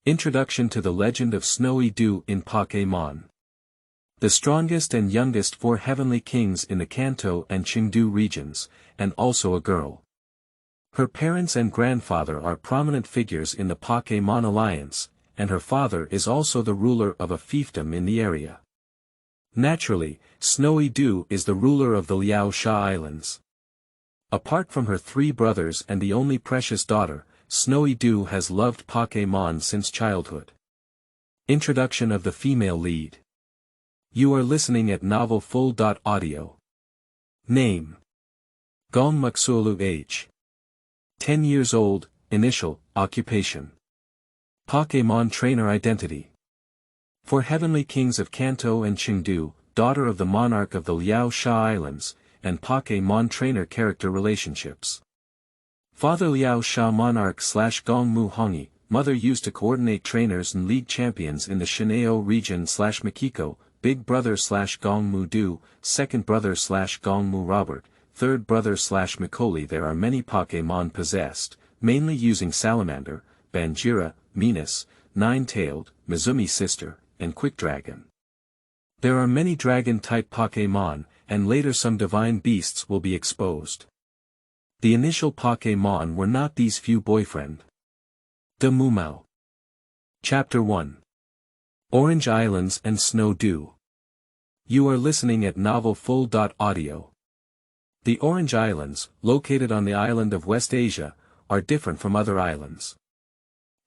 Introduction to the Legend of Snowy Dew in Pokémon. The strongest and youngest 4 heavenly kings in the Kanto and Chengdu regions, and also a girl. Her parents and grandfather are prominent figures in the Pokémon Alliance, and her father is also the ruler of a fiefdom in the area. Naturally, Snowy Dew is the ruler of the Liao Sha Islands. Apart from her 3 brothers and the only precious daughter, Snowy Dew has loved Pokémon since childhood. Introduction of the female lead. You are listening at Novel Full. Audio. Name. Xuelu. Age. 10 years old, initial, occupation. Pokémon trainer identity. 4 heavenly kings of Kanto and Chengdu, daughter of the monarch of the Liao Sha Islands, and Pokémon trainer character relationships. Father Liao Sha monarch / Gongmu Hongi, mother used to coordinate trainers and league champions in the Shineo region / Mikiko, big brother / Gongmu Du, second brother / Gongmu Robert, third brother / Mikoli. There are many Pokémon possessed, mainly using Salamander, Bangira, Venus, Nine-Tailed, Mizumi sister, and Quick Dragon. There are many dragon-type Pokémon, and later some divine beasts will be exposed. The initial Pokémon were not these few boyfriend. Daimu. Chapter 1. Orange Islands and Snow Dew. You are listening at Novel Full. Audio. The Orange Islands, located on the island of West Asia, are different from other islands.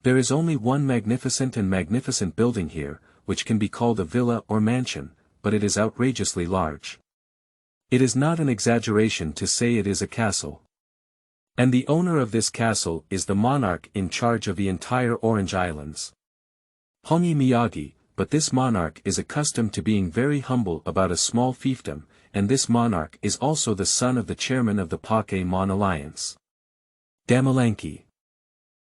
There is only one magnificent building here, which can be called a villa or mansion, but it is outrageously large. It is not an exaggeration to say it is a castle. And the owner of this castle is the monarch in charge of the entire Orange Islands. Hongi Miyagi, but this monarch is accustomed to being very humble about a small fiefdom, and this monarch is also the son of the chairman of the Pokémon Alliance. Damalanki.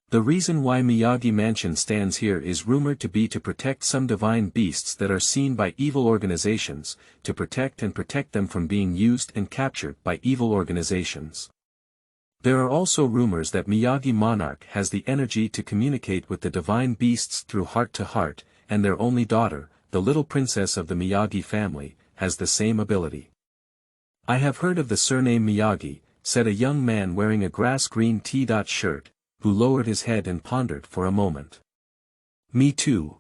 The reason why Miyagi Mansion stands here is rumored to be to protect some divine beasts that are seen by evil organizations, to protect them from being used and captured by evil organizations. There are also rumors that Miyagi Monarch has the energy to communicate with the divine beasts through heart-to-heart, and their only daughter, the little princess of the Miyagi family, has the same ability. I have heard of the surname Miyagi, said a young man wearing a grass-green T-shirt, who lowered his head and pondered for a moment. Me too.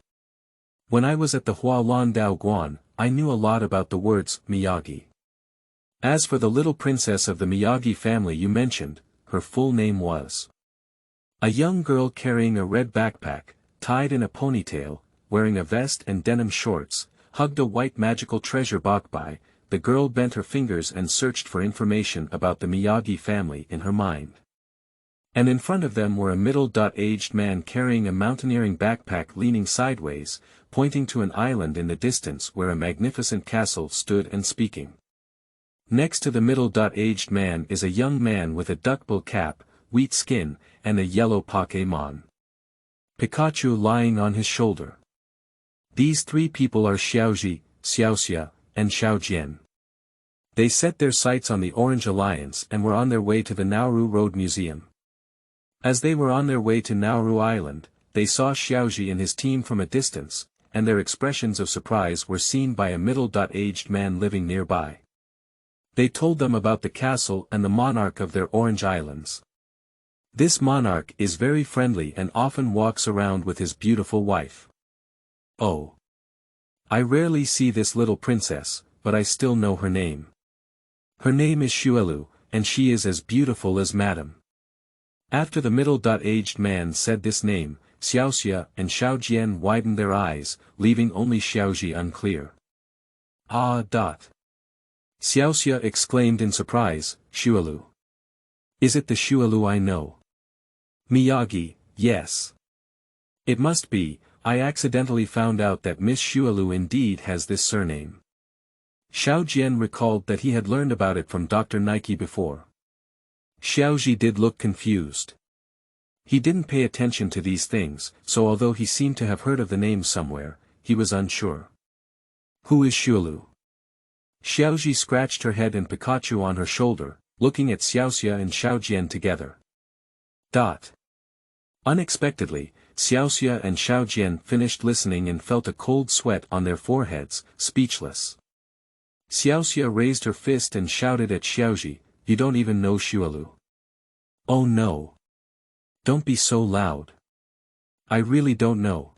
When I was at the Hualan Dao Guan, I knew a lot about the words Miyagi. As for the little princess of the Miyagi family you mentioned, her full name was. A young girl carrying a red backpack, tied in a ponytail, wearing a vest and denim shorts, hugged a white magical treasure box by. The girl bent her fingers and searched for information about the Miyagi family in her mind. And in front of them were a middle-aged man carrying a mountaineering backpack leaning sideways, pointing to an island in the distance where a magnificent castle stood and speaking. Next to the middle-aged man is a young man with a duckbill cap, wheat skin, and a yellow Pokémon Pikachu lying on his shoulder. These 3 people are Xiaoji, Xiaoxia, and Xiaojian. They set their sights on the Orange Alliance and were on their way to the Nauru Road Museum. As they were on their way to Nauru Island, they saw Xiaoji and his team from a distance, and their expressions of surprise were seen by a middle-aged man living nearby. They told them about the castle and the monarch of their Orange Islands. This monarch is very friendly and often walks around with his beautiful wife. Oh. I rarely see this little princess, but I still know her name. Her name is Xuelu, and she is as beautiful as Madame. After the middle-aged man said this name, Xiaoxia and Xiaojian widened their eyes, leaving only Xiaoji unclear. Ah. Xiaoxia exclaimed in surprise, Xuelu. Is it the Xuelu I know? Miyagi, yes. It must be. I accidentally found out that Miss Xuelu indeed has this surname. Xiaojian recalled that he had learned about it from Dr. Nike before. Xiaoji did look confused. He didn't pay attention to these things, so although he seemed to have heard of the name somewhere, he was unsure. Who is Xuelu? Xiaoji scratched her head and Pikachu on her shoulder, looking at Xiaoxia and Xiaojian together. Unexpectedly, Xiaoxia and Xiaojian finished listening and felt a cold sweat on their foreheads, speechless. Xiaoxia raised her fist and shouted at Xiaoji, "You don't even know Xuelu." "Oh no. Don't be so loud. I really don't know."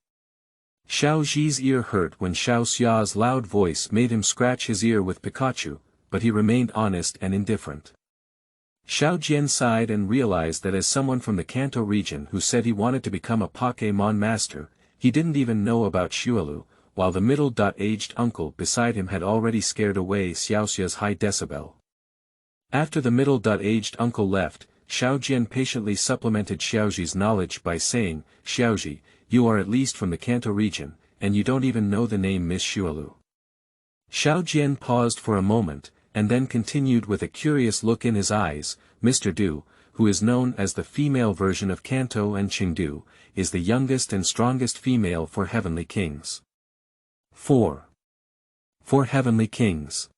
Xiaoji's ear hurt when Xiaoxia's loud voice made him scratch his ear with Pikachu, but he remained honest and indifferent. Xiaojian sighed and realized that as someone from the Kanto region who said he wanted to become a Pokémon master, he didn't even know about Xuelu, while the middle-aged uncle beside him had already scared away Xiaoxia's high decibel. After the middle-aged uncle left, Xiaojian patiently supplemented Xiaoji's knowledge by saying, "Xiaoji, you are at least from the Kanto region, and you don't even know the name Miss Xuelu." Xiaojian paused for a moment, and then continued with a curious look in his eyes, "Mr. Du, who is known as the female version of Kanto and Chengdu, is the youngest and strongest female for heavenly kings." 4. For heavenly kings.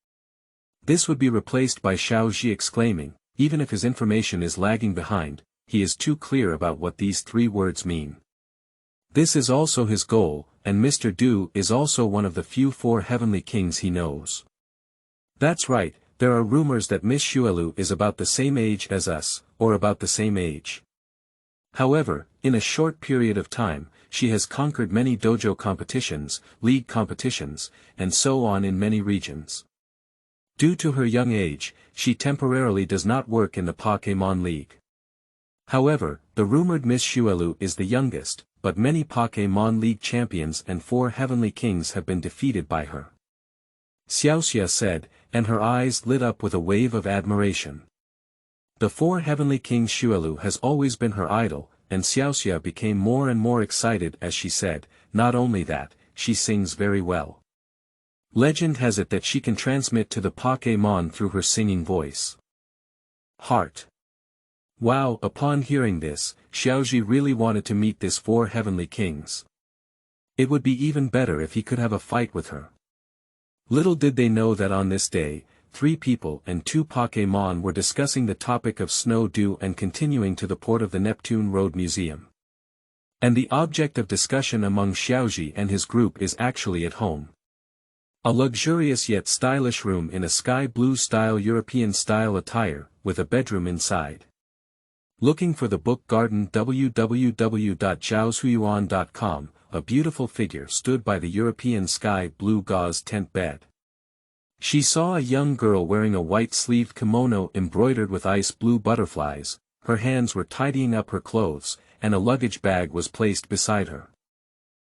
This would be replaced by Xiaoji exclaiming, even if his information is lagging behind, he is too clear about what these three words mean. This is also his goal, and Mr. Du is also one of the few 4 heavenly kings he knows. That's right, there are rumors that Miss Xuelu is about the same age as us, or about the same age. However, in a short period of time, she has conquered many dojo competitions, league competitions, and so on in many regions. Due to her young age, she temporarily does not work in the Pokémon League. However, the rumored Miss Xuelu is the youngest, but many Pokémon League champions and 4 heavenly kings have been defeated by her. Xiaoxia said, and her eyes lit up with a wave of admiration. The 4 heavenly kings Xuelu has always been her idol, and Xiaoxia became more and more excited as she said, not only that, she sings very well. Legend has it that she can transmit to the Pokémon through her singing voice. Heart. Wow! Upon hearing this, Xiaoji really wanted to meet this 4 heavenly kings. It would be even better if he could have a fight with her. Little did they know that on this day, 3 people and 2 Pokémon were discussing the topic of snow dew and continuing to the port of the Neptune Road Museum. And the object of discussion among Xiaoji and his group is actually at home. A luxurious yet stylish room in a sky blue style European-style attire, with a bedroom inside. Looking for the book garden www.zhaoshuyuan.com, a beautiful figure stood by the European sky blue gauze tent bed. She saw a young girl wearing a white-sleeved kimono embroidered with ice blue butterflies, her hands were tidying up her clothes, and a luggage bag was placed beside her.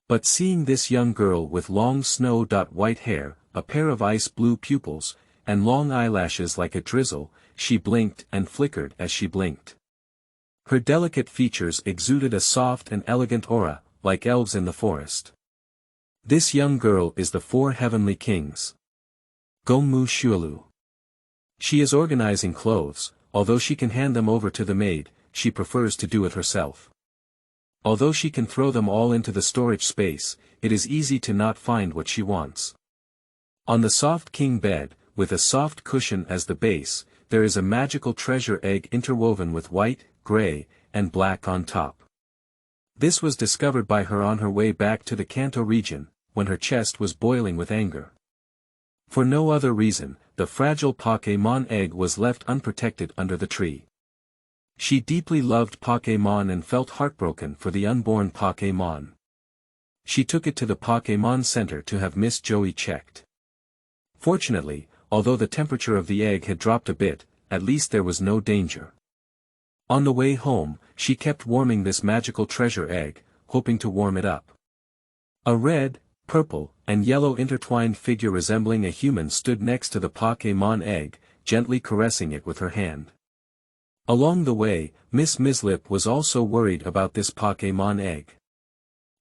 But seeing this young girl with long snow-white hair, a pair of ice blue pupils, and long eyelashes like a drizzle, she blinked and flickered as she blinked. Her delicate features exuded a soft and elegant aura, like elves in the forest. This young girl is the 4 heavenly kings. Gongmu Xuelu. She is organizing clothes, although she can hand them over to the maid, she prefers to do it herself. Although she can throw them all into the storage space, it is easy to not find what she wants. On the soft king bed, with a soft cushion as the base, there is a magical treasure egg interwoven with white, gray, and black on top. This was discovered by her on her way back to the Kanto region, when her chest was boiling with anger. For no other reason, the fragile Pokémon egg was left unprotected under the tree. She deeply loved Pokémon and felt heartbroken for the unborn Pokémon. She took it to the Pokémon Center to have Miss Joey checked. Fortunately, although the temperature of the egg had dropped a bit, at least there was no danger. On the way home, she kept warming this magical treasure egg, hoping to warm it up. A red, purple, and yellow intertwined figure resembling a human stood next to the Pokémon egg, gently caressing it with her hand. Along the way, Miss Mislip was also worried about this Pokémon egg.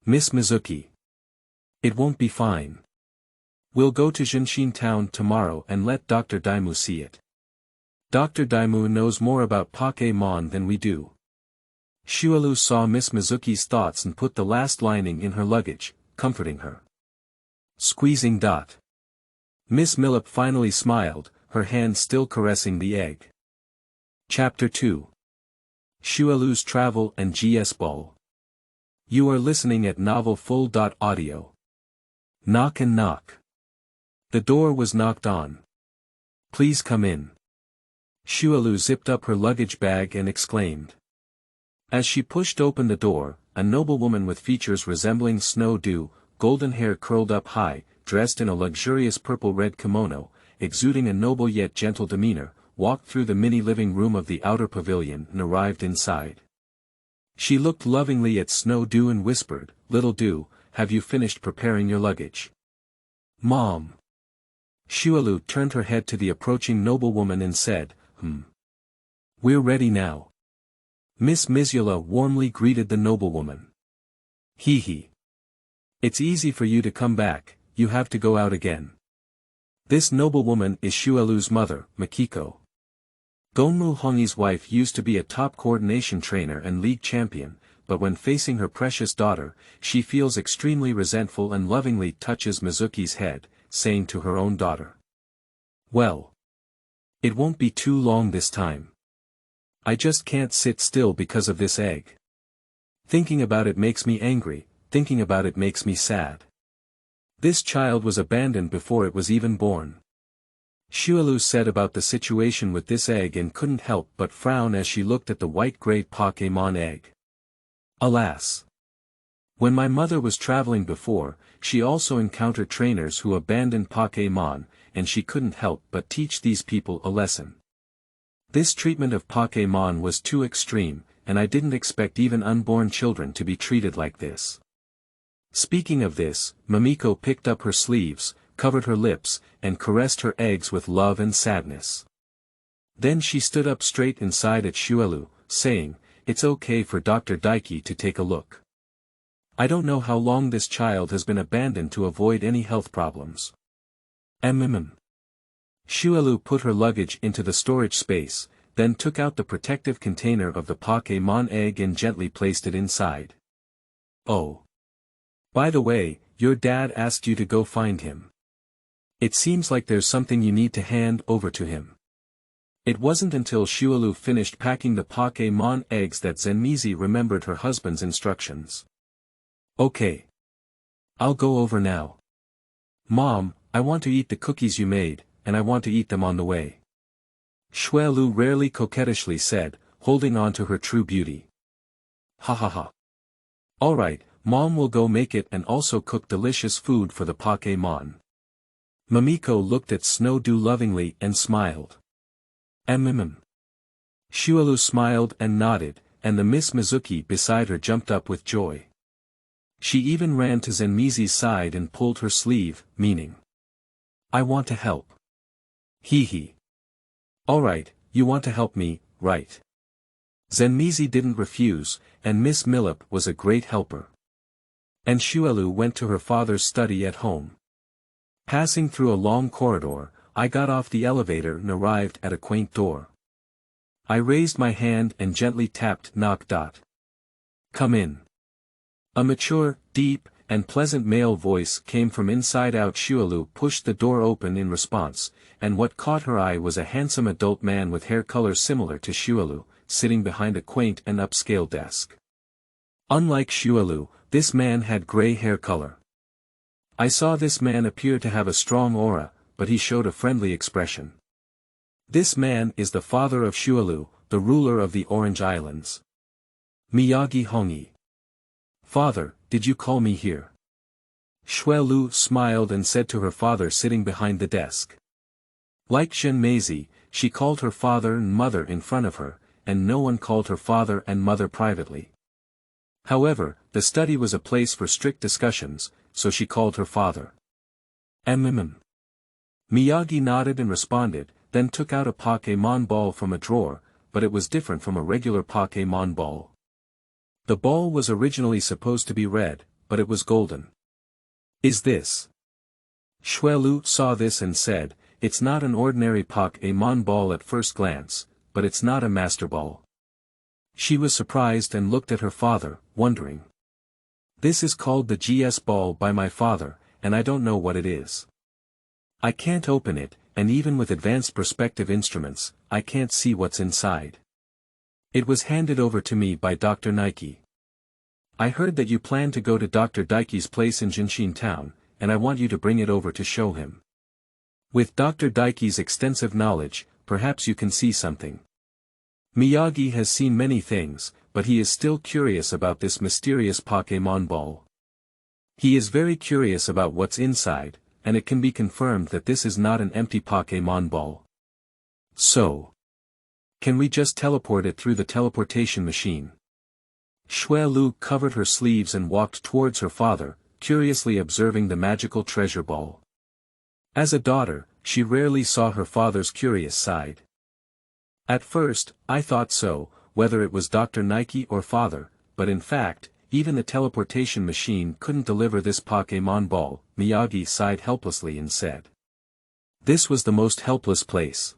Miss Mizuki. It won't be fine. We'll go to Zhenxin town tomorrow and let Dr. Daimu see it. Dr. Daimu knows more about Pokémon than we do. Xuelu saw Miss Mizuki's thoughts and put the last lining in her luggage, comforting her. Squeezing. Miss Millip finally smiled, her hand still caressing the egg. Chapter 2. Xuelu's Travel and GS Ball. You are listening at novelfull.audio. Knock and knock. The door was knocked on. Please come in. Xuelu zipped up her luggage bag and exclaimed. As she pushed open the door, a noblewoman with features resembling snow dew, golden hair curled up high, dressed in a luxurious purple-red kimono, exuding a noble yet gentle demeanor, walked through the mini living room of the outer pavilion and arrived inside. She looked lovingly at Snow Dew and whispered, "Little Dew, have you finished preparing your luggage?" "Mom." Xuelu turned her head to the approaching noblewoman and said, "We're ready now." Miss Mizula warmly greeted the noblewoman. "Hee. It's easy for you to come back, you have to go out again." This noblewoman is Xuelu's mother, Makiko. Gonmu Hongi's wife used to be a top coordination trainer and league champion, but when facing her precious daughter, she feels extremely resentful and lovingly touches Mizuki's head, saying to her own daughter, "Well, it won't be too long this time. I just can't sit still because of this egg. Thinking about it makes me angry, thinking about it makes me sad. This child was abandoned before it was even born." Xuelu said about the situation with this egg and couldn't help but frown as she looked at the white-gray Pokémon egg. Alas! When my mother was traveling before, she also encountered trainers who abandoned Pokémon, and she couldn't help but teach these people a lesson. This treatment of Pokémon was too extreme, and I didn't expect even unborn children to be treated like this. Speaking of this, Mamiko picked up her sleeves, covered her lips, and caressed her eggs with love and sadness. Then she stood up straight inside at Xuelu, saying, "It's okay for Dr. Daiki to take a look. I don't know how long this child has been abandoned to avoid any health problems." Xuelu put her luggage into the storage space, then took out the protective container of the Pokémon egg and gently placed it inside. "Oh. By the way, your dad asked you to go find him. It seems like there's something you need to hand over to him." It wasn't until Xuelu finished packing the Pokémon eggs that Zenmizi remembered her husband's instructions. "Okay. I'll go over now. Mom, I want to eat the cookies you made, and I want to eat them on the way," Xuelu rarely coquettishly said, holding on to her true beauty. "Ha ha ha. Alright, Mom will go make it and also cook delicious food for the Pokémon." Mamiko looked at Snow Dew lovingly and smiled. Xuelu smiled and nodded, and the Miss Mizuki beside her jumped up with joy. She even ran to Zenmizi's side and pulled her sleeve, meaning, "I want to help." Hee. "Alright, you want to help me, right?" Zenmizi didn't refuse, and Miss Millip was a great helper. And Xuelu went to her father's study at home. Passing through a long corridor, I got off the elevator and arrived at a quaint door. I raised my hand and gently tapped knock. "Come in." A mature, deep, and pleasant male voice came from inside out. Xuelu pushed the door open in response, and what caught her eye was a handsome adult man with hair color similar to Xuelu, sitting behind a quaint and upscale desk. Unlike Xuelu, this man had gray hair color. I saw this man appear to have a strong aura, but he showed a friendly expression. This man is the father of Xuelu, the ruler of the Orange Islands. Miyagi Hongi. "Father, did you call me here?" Xuelu smiled and said to her father sitting behind the desk. Like Zhenmeizi, she called her father and mother in front of her, and no one called her father and mother privately. However, the study was a place for strict discussions, so she called her father. Miyagi nodded and responded, then took out a Pokémon ball from a drawer, but it was different from a regular Pokémon ball. The ball was originally supposed to be red, but it was golden. "Is this?" Xuelu saw this and said, "It's not an ordinary Pokémon ball at first glance, but it's not a Master Ball." She was surprised and looked at her father, wondering. "This is called the GS Ball by my father, and I don't know what it is. I can't open it, and even with advanced perspective instruments, I can't see what's inside. It was handed over to me by Dr. Nike. I heard that you plan to go to Dr. Daiki's place in Zhenxin town, and I want you to bring it over to show him. With Dr. Daiki's extensive knowledge, perhaps you can see something. Miyagi has seen many things, but he is still curious about this mysterious Pokémon ball. He is very curious about what's inside, and it can be confirmed that this is not an empty Pokémon ball. So, can we just teleport it through the teleportation machine? Xuelu covered her sleeves and walked towards her father, curiously observing the magical treasure ball. As a daughter, she rarely saw her father's curious side. At first, I thought so, whether it was Dr. Nike or father, but in fact, even the teleportation machine couldn't deliver this Pokémon ball, Miyagi sighed helplessly and said. This was the most helpless place.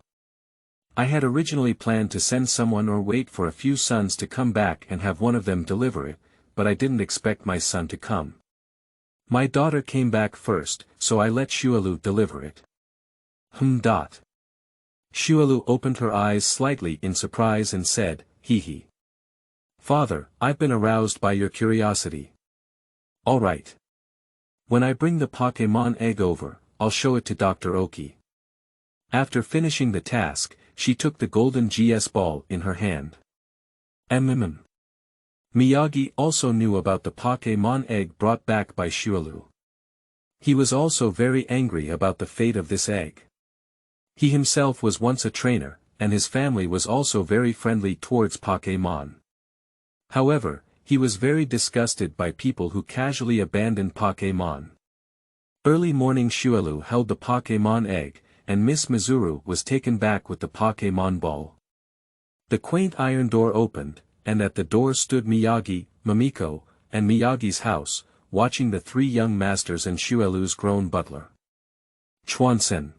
I had originally planned to send someone or wait for a few sons to come back and have one of them deliver it, but I didn't expect my son to come. My daughter came back first, so I let Xuelu deliver it. Xuelu opened her eyes slightly in surprise and said, hee hee. Father, I've been aroused by your curiosity. Alright. When I bring the Pokémon egg over, I'll show it to Dr. Oki. After finishing the task, she took the golden GS ball in her hand. Miyagi also knew about the Pokémon egg brought back by Xuelu. He was also very angry about the fate of this egg. He himself was once a trainer, and his family was also very friendly towards Pokémon. However, he was very disgusted by people who casually abandoned Pokémon. Early morning Xuelu held the Pokémon egg, and Miss Mizuru was taken back with the Pokémon ball. The quaint iron door opened, and at the door stood Miyagi, Mamiko, and Miyagi's house, watching the three young masters and Xuelu's grown butler. Chuansen.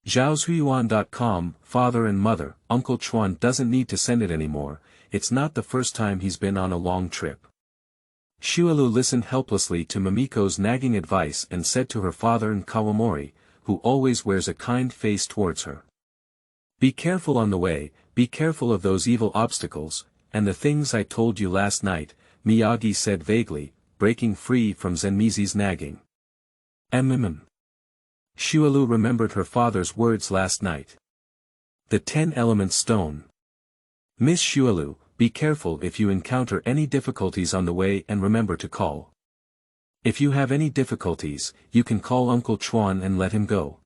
Zhaozuiyuan.com, father and mother, Uncle Chuan doesn't need to send it anymore, it's not the first time he's been on a long trip. Xuelu listened helplessly to Mamiko's nagging advice and said to her father and Kawamori, who always wears a kind face towards her. Be careful on the way, be careful of those evil obstacles, and the things I told you last night, Miyagi said vaguely, breaking free from Zenmizi's nagging. Xuelu remembered her father's words last night. The 10-element stone. Miss Xuelu, be careful if you encounter any difficulties on the way and remember to call. If you have any difficulties, you can call Uncle Chuan and let him go.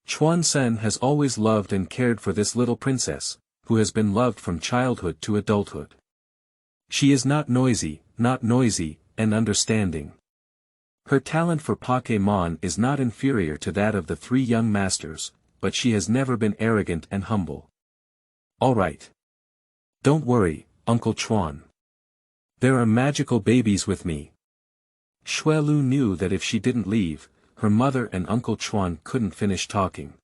Chuan-sen has always loved and cared for this little princess, who has been loved from childhood to adulthood. She is not noisy, and understanding. Her talent for Pokémon is not inferior to that of the three young masters, but she has never been arrogant and humble. Alright. Don't worry, Uncle Chuan. There are magical babies with me. Xuelu knew that if she didn't leave, her mother and Uncle Chuan couldn't finish talking.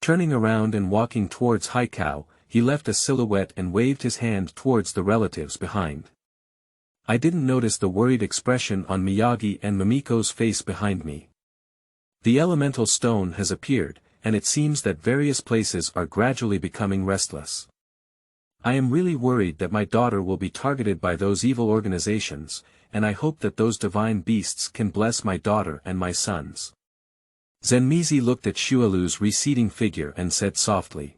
Turning around and walking towards Haikao, he left a silhouette and waved his hand towards the relatives behind. I didn't notice the worried expression on Miyagi and Mamiko's face behind me. The elemental stone has appeared, and it seems that various places are gradually becoming restless. I am really worried that my daughter will be targeted by those evil organizations, and I hope that those divine beasts can bless my daughter and my sons. Zenmizi looked at Xuelu's receding figure and said softly.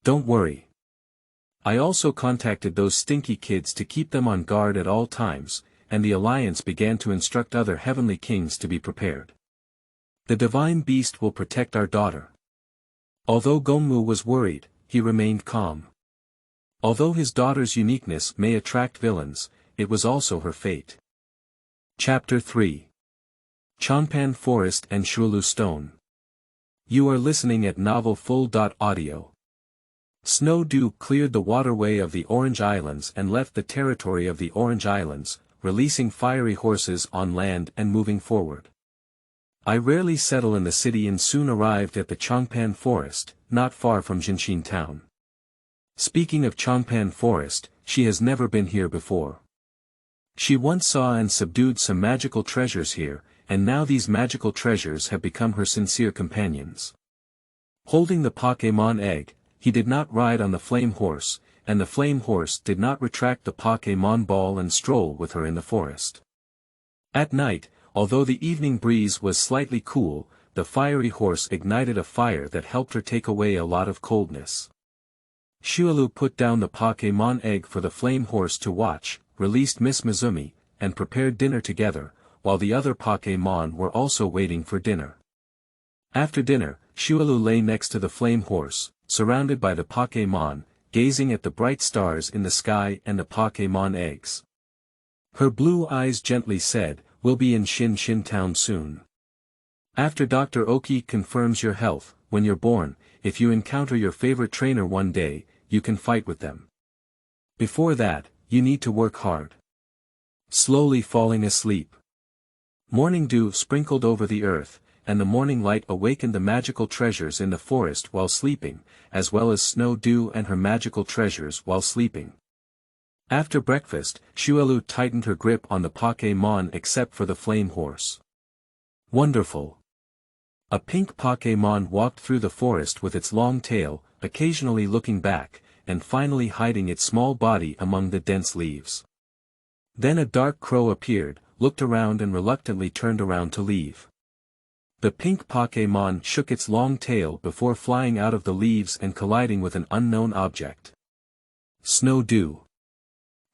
Don't worry. I also contacted those stinky kids to keep them on guard at all times, and the alliance began to instruct other heavenly kings to be prepared. The divine beast will protect our daughter. Although Gongmu was worried, he remained calm. Although his daughter's uniqueness may attract villains, it was also her fate. Chapter 3. Changpan Forest and Shuilu Stone. You are listening at novelfull.audio. Snow dew cleared the waterway of the Orange Islands and left the territory of the Orange Islands, releasing fiery horses on land and moving forward. I rarely settle in the city and soon arrived at the Changpan Forest, not far from Zhenxin town. Speaking of Changpan Forest, she has never been here before. She once saw and subdued some magical treasures here, and now these magical treasures have become her sincere companions. Holding the Pokémon egg, he did not ride on the flame horse, and the flame horse did not retract the Pokémon ball and stroll with her in the forest. At night, although the evening breeze was slightly cool, the fiery horse ignited a fire that helped her take away a lot of coldness. Xuelu put down the Pokémon egg for the flame horse to watch, released Miss Mizumi, and prepared dinner together, while the other Pokémon were also waiting for dinner. After dinner, Xuelu lay next to the flame horse, surrounded by the Pokémon, gazing at the bright stars in the sky and the Pokémon eggs. Her blue eyes gently said, "We'll be in Zhenxin town soon. After Dr. Oki confirms your health, when you're born, if you encounter your favorite trainer one day, you can fight with them. Before that, you need to work hard." Slowly falling asleep. Morning dew sprinkled over the earth, and the morning light awakened the magical treasures in the forest while sleeping, as well as Snow Dew and her magical treasures while sleeping. After breakfast, Xuelu tightened her grip on the Pokémon except for the flame horse. Wonderful! A pink Pokémon walked through the forest with its long tail, occasionally looking back, and finally hiding its small body among the dense leaves. Then a dark crow appeared, looked around and reluctantly turned around to leave. The pink Pokémon shook its long tail before flying out of the leaves and colliding with an unknown object. Snow Dew.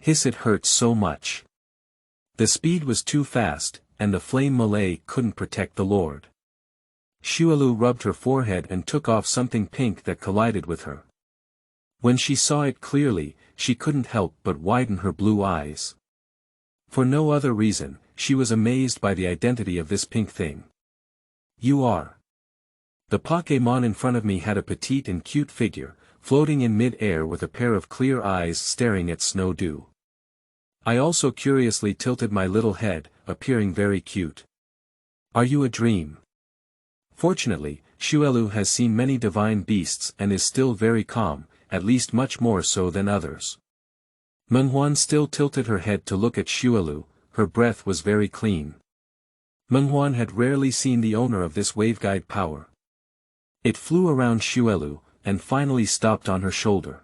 Hiss, it hurts so much. The speed was too fast, and the flame Malay couldn't protect the Lord. Xuelu rubbed her forehead and took off something pink that collided with her. When she saw it clearly, she couldn't help but widen her blue eyes. For no other reason, she was amazed by the identity of this pink thing. "You are." The Pokémon in front of me had a petite and cute figure, floating in mid-air with a pair of clear eyes staring at Snow Dew. I also curiously tilted my little head, appearing very cute. "Are you a dream?" Fortunately, Xuelu has seen many divine beasts and is still very calm, at least much more so than others. Menghuan still tilted her head to look at Xuelu, her breath was very clean. Menghuan had rarely seen the owner of this waveguide power. It flew around Xuelu, and finally stopped on her shoulder.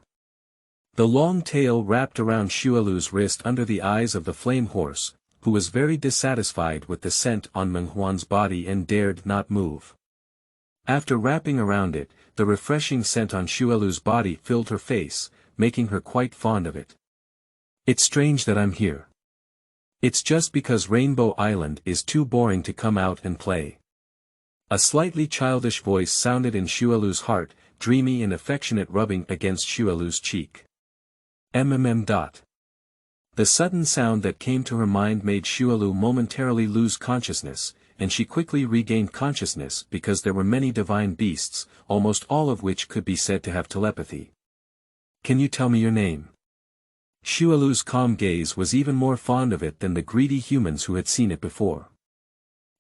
The long tail wrapped around Xuelu's wrist under the eyes of the flame horse, who was very dissatisfied with the scent on Menghuan's body and dared not move. After wrapping around it, the refreshing scent on Xuelu's body filled her face, making her quite fond of it. "It's strange that I'm here. It's just because Rainbow Island is too boring to come out and play." A slightly childish voice sounded in Xuelu's heart, dreamy and affectionate, rubbing against Xuelu's cheek. The sudden sound that came to her mind made Xuelu momentarily lose consciousness, and she quickly regained consciousness because there were many divine beasts, almost all of which could be said to have telepathy. "Can you tell me your name?" Xuelu's calm gaze was even more fond of it than the greedy humans who had seen it before.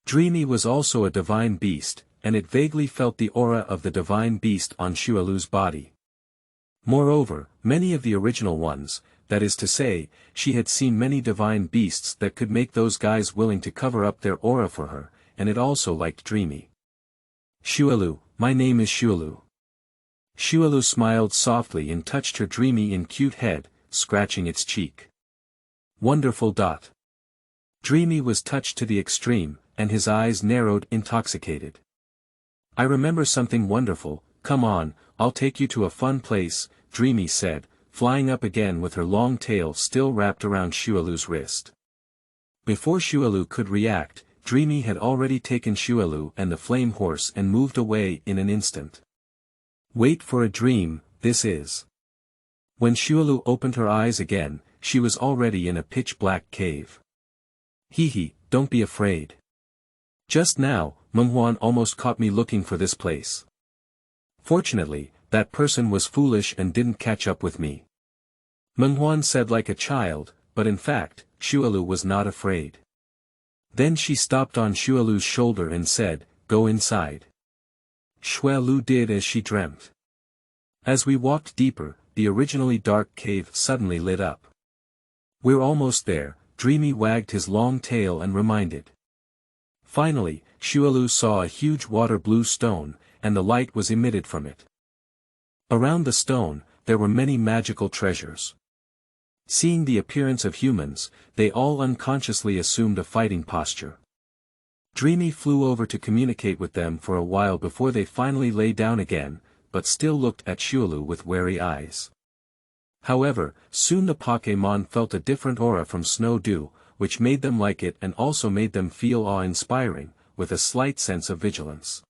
Dreamy was also a divine beast, and it vaguely felt the aura of the divine beast on Xuelu's body. Moreover, many of the original ones, that is to say, she had seen many divine beasts that could make those guys willing to cover up their aura for her, and it also liked Dreamy. "Xuelu, my name is Xuelu." Xuelu smiled softly and touched her dreamy and cute head, scratching its cheek. "Wonderful. Dreamy was touched to the extreme, and his eyes narrowed, intoxicated. "I remember something wonderful, come on, I'll take you to a fun place," Dreamy said, flying up again with her long tail still wrapped around Xuelu's wrist. Before Xuelu could react, Dreamy had already taken Xuelu and the flame horse and moved away in an instant. Wait for a dream, this is. When Xuelu opened her eyes again, she was already in a pitch-black cave. "Hee, don't be afraid. Just now, Menghuan almost caught me looking for this place. Fortunately, that person was foolish and didn't catch up with me." Menghuan said like a child, but in fact, Xuelu was not afraid. Then she stopped on Xuelu's shoulder and said, "Go inside." Xuelu did as she dreamt. As we walked deeper, the originally dark cave suddenly lit up. "We're almost there," Dreamy wagged his long tail and reminded. Finally, Xuelu saw a huge water blue stone, and the light was emitted from it. Around the stone, there were many magical treasures. Seeing the appearance of humans, they all unconsciously assumed a fighting posture. Dreamy flew over to communicate with them for a while before they finally lay down again, but still looked at Xuelu with wary eyes. However, soon the Pokémon felt a different aura from Snow Dew, which made them like it and also made them feel awe-inspiring, with a slight sense of vigilance.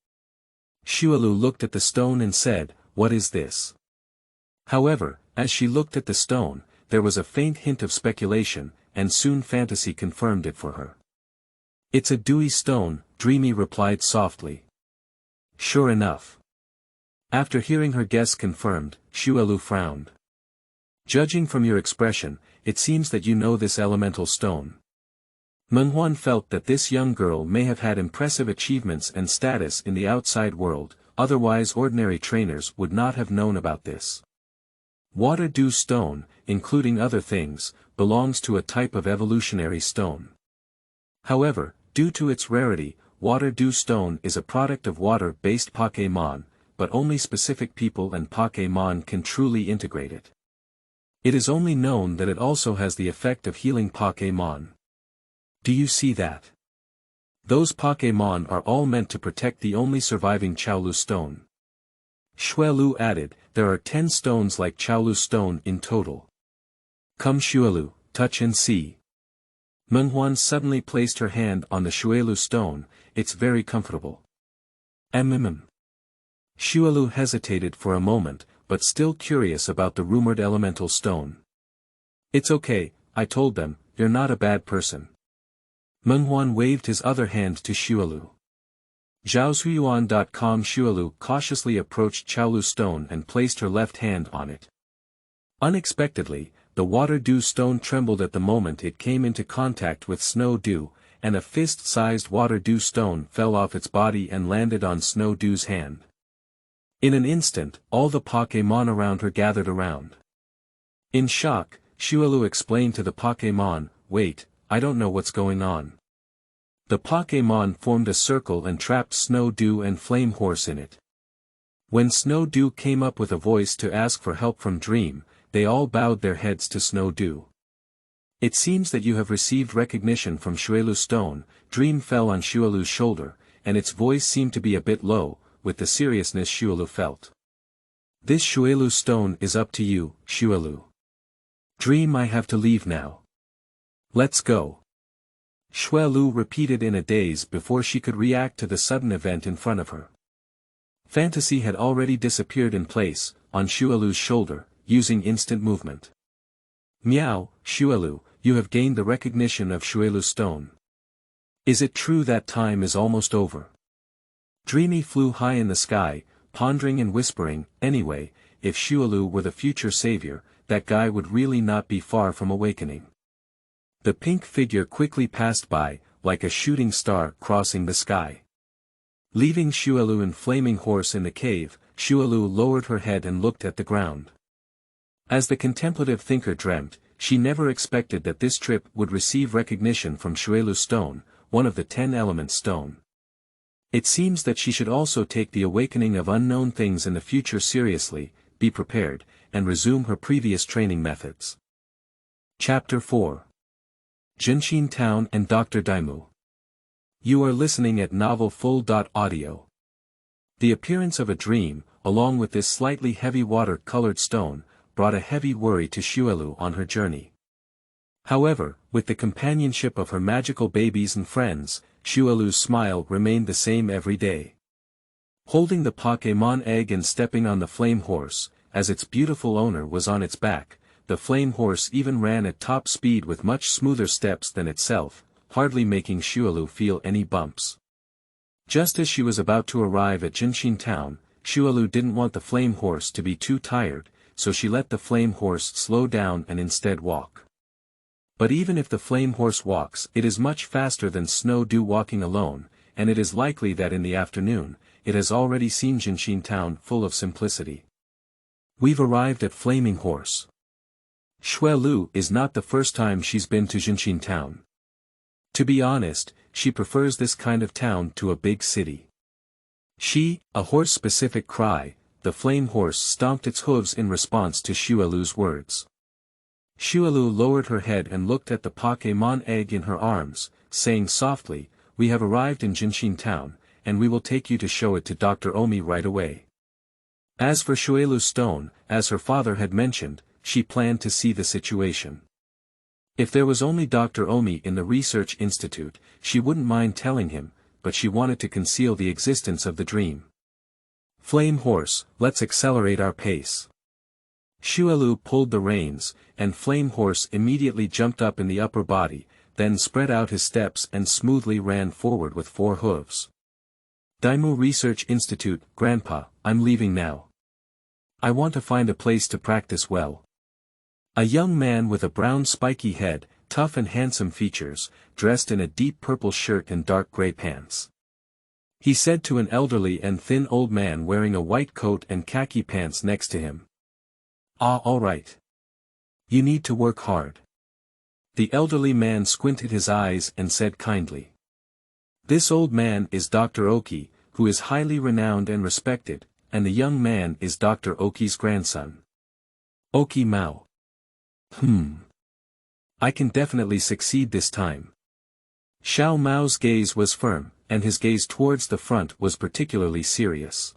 Xuelu looked at the stone and said, "What is this?" However, as she looked at the stone, there was a faint hint of speculation, and soon fantasy confirmed it for her. "It's a dewy stone," Dreamy replied softly. "Sure enough." After hearing her guess confirmed, Xuelu frowned. "Judging from your expression, it seems that you know this elemental stone." Menghuan felt that this young girl may have had impressive achievements and status in the outside world, otherwise ordinary trainers would not have known about this. Water Dew Stone, including other things, belongs to a type of evolutionary stone. However, due to its rarity, Water Dew Stone is a product of water-based Pokémon, but only specific people and Pokémon can truly integrate it. It is only known that it also has the effect of healing Pokémon. Do you see that? Those Pokémon are all meant to protect the only surviving Xuelu stone. Xuelu added, there are 10 stones like Xuelu stone in total. Come Xuelu, touch and see. Menghuan suddenly placed her hand on the Xuelu stone, it's very comfortable. Xuelu hesitated for a moment, but still curious about the rumored elemental stone. It's okay, I told them, you're not a bad person. Menghuan waved his other hand to Xuelu. Zhaoshuyuan.com Xuelu cautiously approached Xuelu stone and placed her left hand on it. Unexpectedly, the Water Dew stone trembled at the moment it came into contact with Snow Dew, and a fist-sized Water Dew stone fell off its body and landed on Snow Dew's hand. In an instant, all the Pokémon around her gathered around. In shock, Xuelu explained to the Pokémon, "Wait, I don't know what's going on." The Pokémon formed a circle and trapped Snow Dew and Flame Horse in it. When Snow Dew came up with a voice to ask for help from Dream, they all bowed their heads to Snow Dew. "It seems that you have received recognition from Xuelu Stone." Dream fell on Xuelu's shoulder, and its voice seemed to be a bit low, with the seriousness Xuelu felt. "This Xuelu Stone is up to you, Xuelu. Dream, I have to leave now. Let's go." Xuelu repeated in a daze before she could react to the sudden event in front of her. Fantasy had already disappeared in place, on Xuelu's shoulder, using instant movement. "Meow, Xuelu, you have gained the recognition of Xuelu Stone. Is it true that time is almost over?" Dreamy flew high in the sky, pondering and whispering, anyway, if Xuelu were the future savior, that guy would really not be far from awakening. The pink figure quickly passed by, like a shooting star crossing the sky. Leaving Xuelu and Flaming Horse in the cave, Xuelu lowered her head and looked at the ground. As the contemplative thinker dreamt, she never expected that this trip would receive recognition from Xuelu Stone, one of the 10 element stone. It seems that she should also take the awakening of unknown things in the future seriously, be prepared, and resume her previous training methods. Chapter 4. Zhenxin Town and Dr. Daimu. You are listening at novelfull.audio. The appearance of a dream, along with this slightly heavy water-colored stone, brought a heavy worry to Xuelu on her journey. However, with the companionship of her magical babies and friends, Xuelu's smile remained the same every day. Holding the Pokémon egg and stepping on the Flame Horse, as its beautiful owner was on its back, the Flame Horse even ran at top speed with much smoother steps than itself, hardly making Xuelu feel any bumps. Just as she was about to arrive at Zhenxin Town, Xuelu didn't want the Flame Horse to be too tired, so she let the Flame Horse slow down and instead walk. But even if the Flame Horse walks, it is much faster than Snow Dew walking alone, and it is likely that in the afternoon, it has already seen Zhenxin Town full of simplicity. We've arrived at Flaming Horse. Xuelu is not the first time she's been to Zhenxin Town. To be honest, she prefers this kind of town to a big city. A horse-specific cry, the flame horse stomped its hooves in response to Xuelu's words. Xuelu lowered her head and looked at the Pokémon egg in her arms, saying softly, "We have arrived in Zhenxin town, and we will take you to show it to Dr. Omi right away." As for Xuelu's stone, as her father had mentioned, she planned to see the situation. If there was only Dr. Omi in the research institute, she wouldn't mind telling him, but she wanted to conceal the existence of the dream. "Flame horse, let's accelerate our pace." Xuelu pulled the reins, and Flame Horse immediately jumped up in the upper body, then spread out his steps and smoothly ran forward with 4 hooves. "Daimu Research Institute, Grandpa, I'm leaving now. I want to find a place to practice well." A young man with a brown spiky head, tough and handsome features, dressed in a deep purple shirt and dark gray pants. He said to an elderly and thin old man wearing a white coat and khaki pants next to him. "Ah, all right. You need to work hard." The elderly man squinted his eyes and said kindly. "This old man is Dr. Oki, who is highly renowned and respected, and the young man is Dr. Oki's grandson. Oki Mao. I can definitely succeed this time." Xiao Mao's gaze was firm, and his gaze towards the front was particularly serious.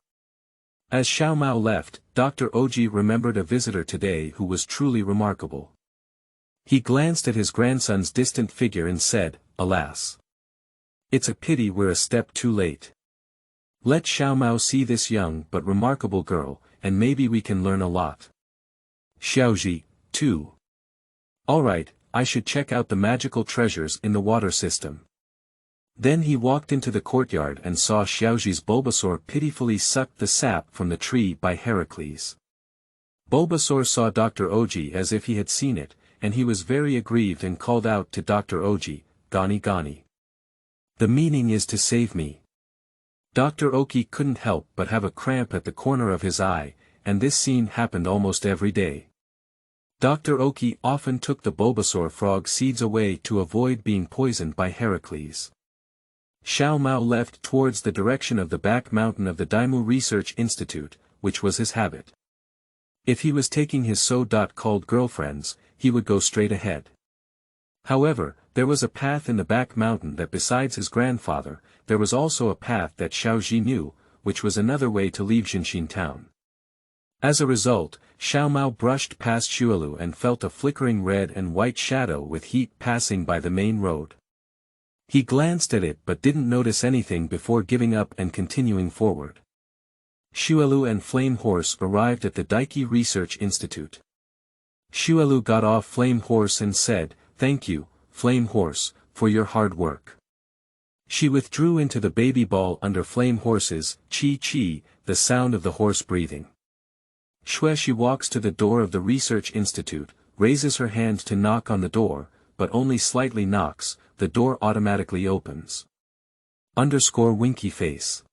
As Xiao Mao left, Dr. Oji remembered a visitor today who was truly remarkable. He glanced at his grandson's distant figure and said, "Alas. It's a pity we're a step too late. Let Xiao Mao see this young but remarkable girl, and maybe we can learn a lot." Xiaoji, too. "Alright, I should check out the magical treasures in the water system." Then he walked into the courtyard and saw Xiaoji's Bulbasaur pitifully suck the sap from the tree by Heracles. Bulbasaur saw Dr. Oji as if he had seen it, and he was very aggrieved and called out to Dr. Oji, "Gani Gani. The meaning is to save me." Dr. Oki couldn't help but have a cramp at the corner of his eye, and this scene happened almost every day. Dr. Oki often took the Bulbasaur frog seeds away to avoid being poisoned by Heracles. Xiao Mao left towards the direction of the back mountain of the Daimu Research Institute, which was his habit. If he was taking his so-called girlfriends, he would go straight ahead. However, there was a path in the back mountain that besides his grandfather, there was also a path that Xiaoji knew, which was another way to leave Zhenxin town. As a result, Xiao Mao brushed past Xuelu and felt a flickering red and white shadow with heat passing by the main road. He glanced at it but didn't notice anything before giving up and continuing forward. Xuelu and Flame Horse arrived at the Daiki Research Institute. Xuelu got off Flame Horse and said, "Thank you, Flame Horse, for your hard work." She withdrew into the baby ball under Flame Horse's chi-chi, the sound of the horse breathing. She walks to the door of the Research Institute, raises her hand to knock on the door, but only slightly knocks, the door automatically opens. Winky face.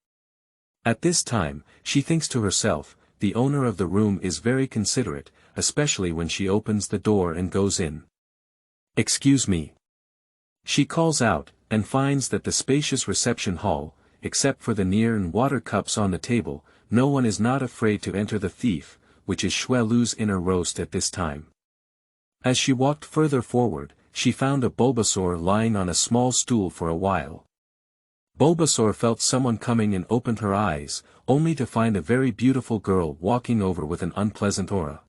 At this time, she thinks to herself, the owner of the room is very considerate, especially when she opens the door and goes in. "Excuse me." She calls out, and finds that the spacious reception hall, except for the near and water cups on the table, no one is not afraid to enter the thief, which is Xuelu's inner roast at this time. As she walked further forward, she found a Bulbasaur lying on a small stool for a while. Bulbasaur felt someone coming and opened her eyes, only to find a very beautiful girl walking over with an unpleasant aura.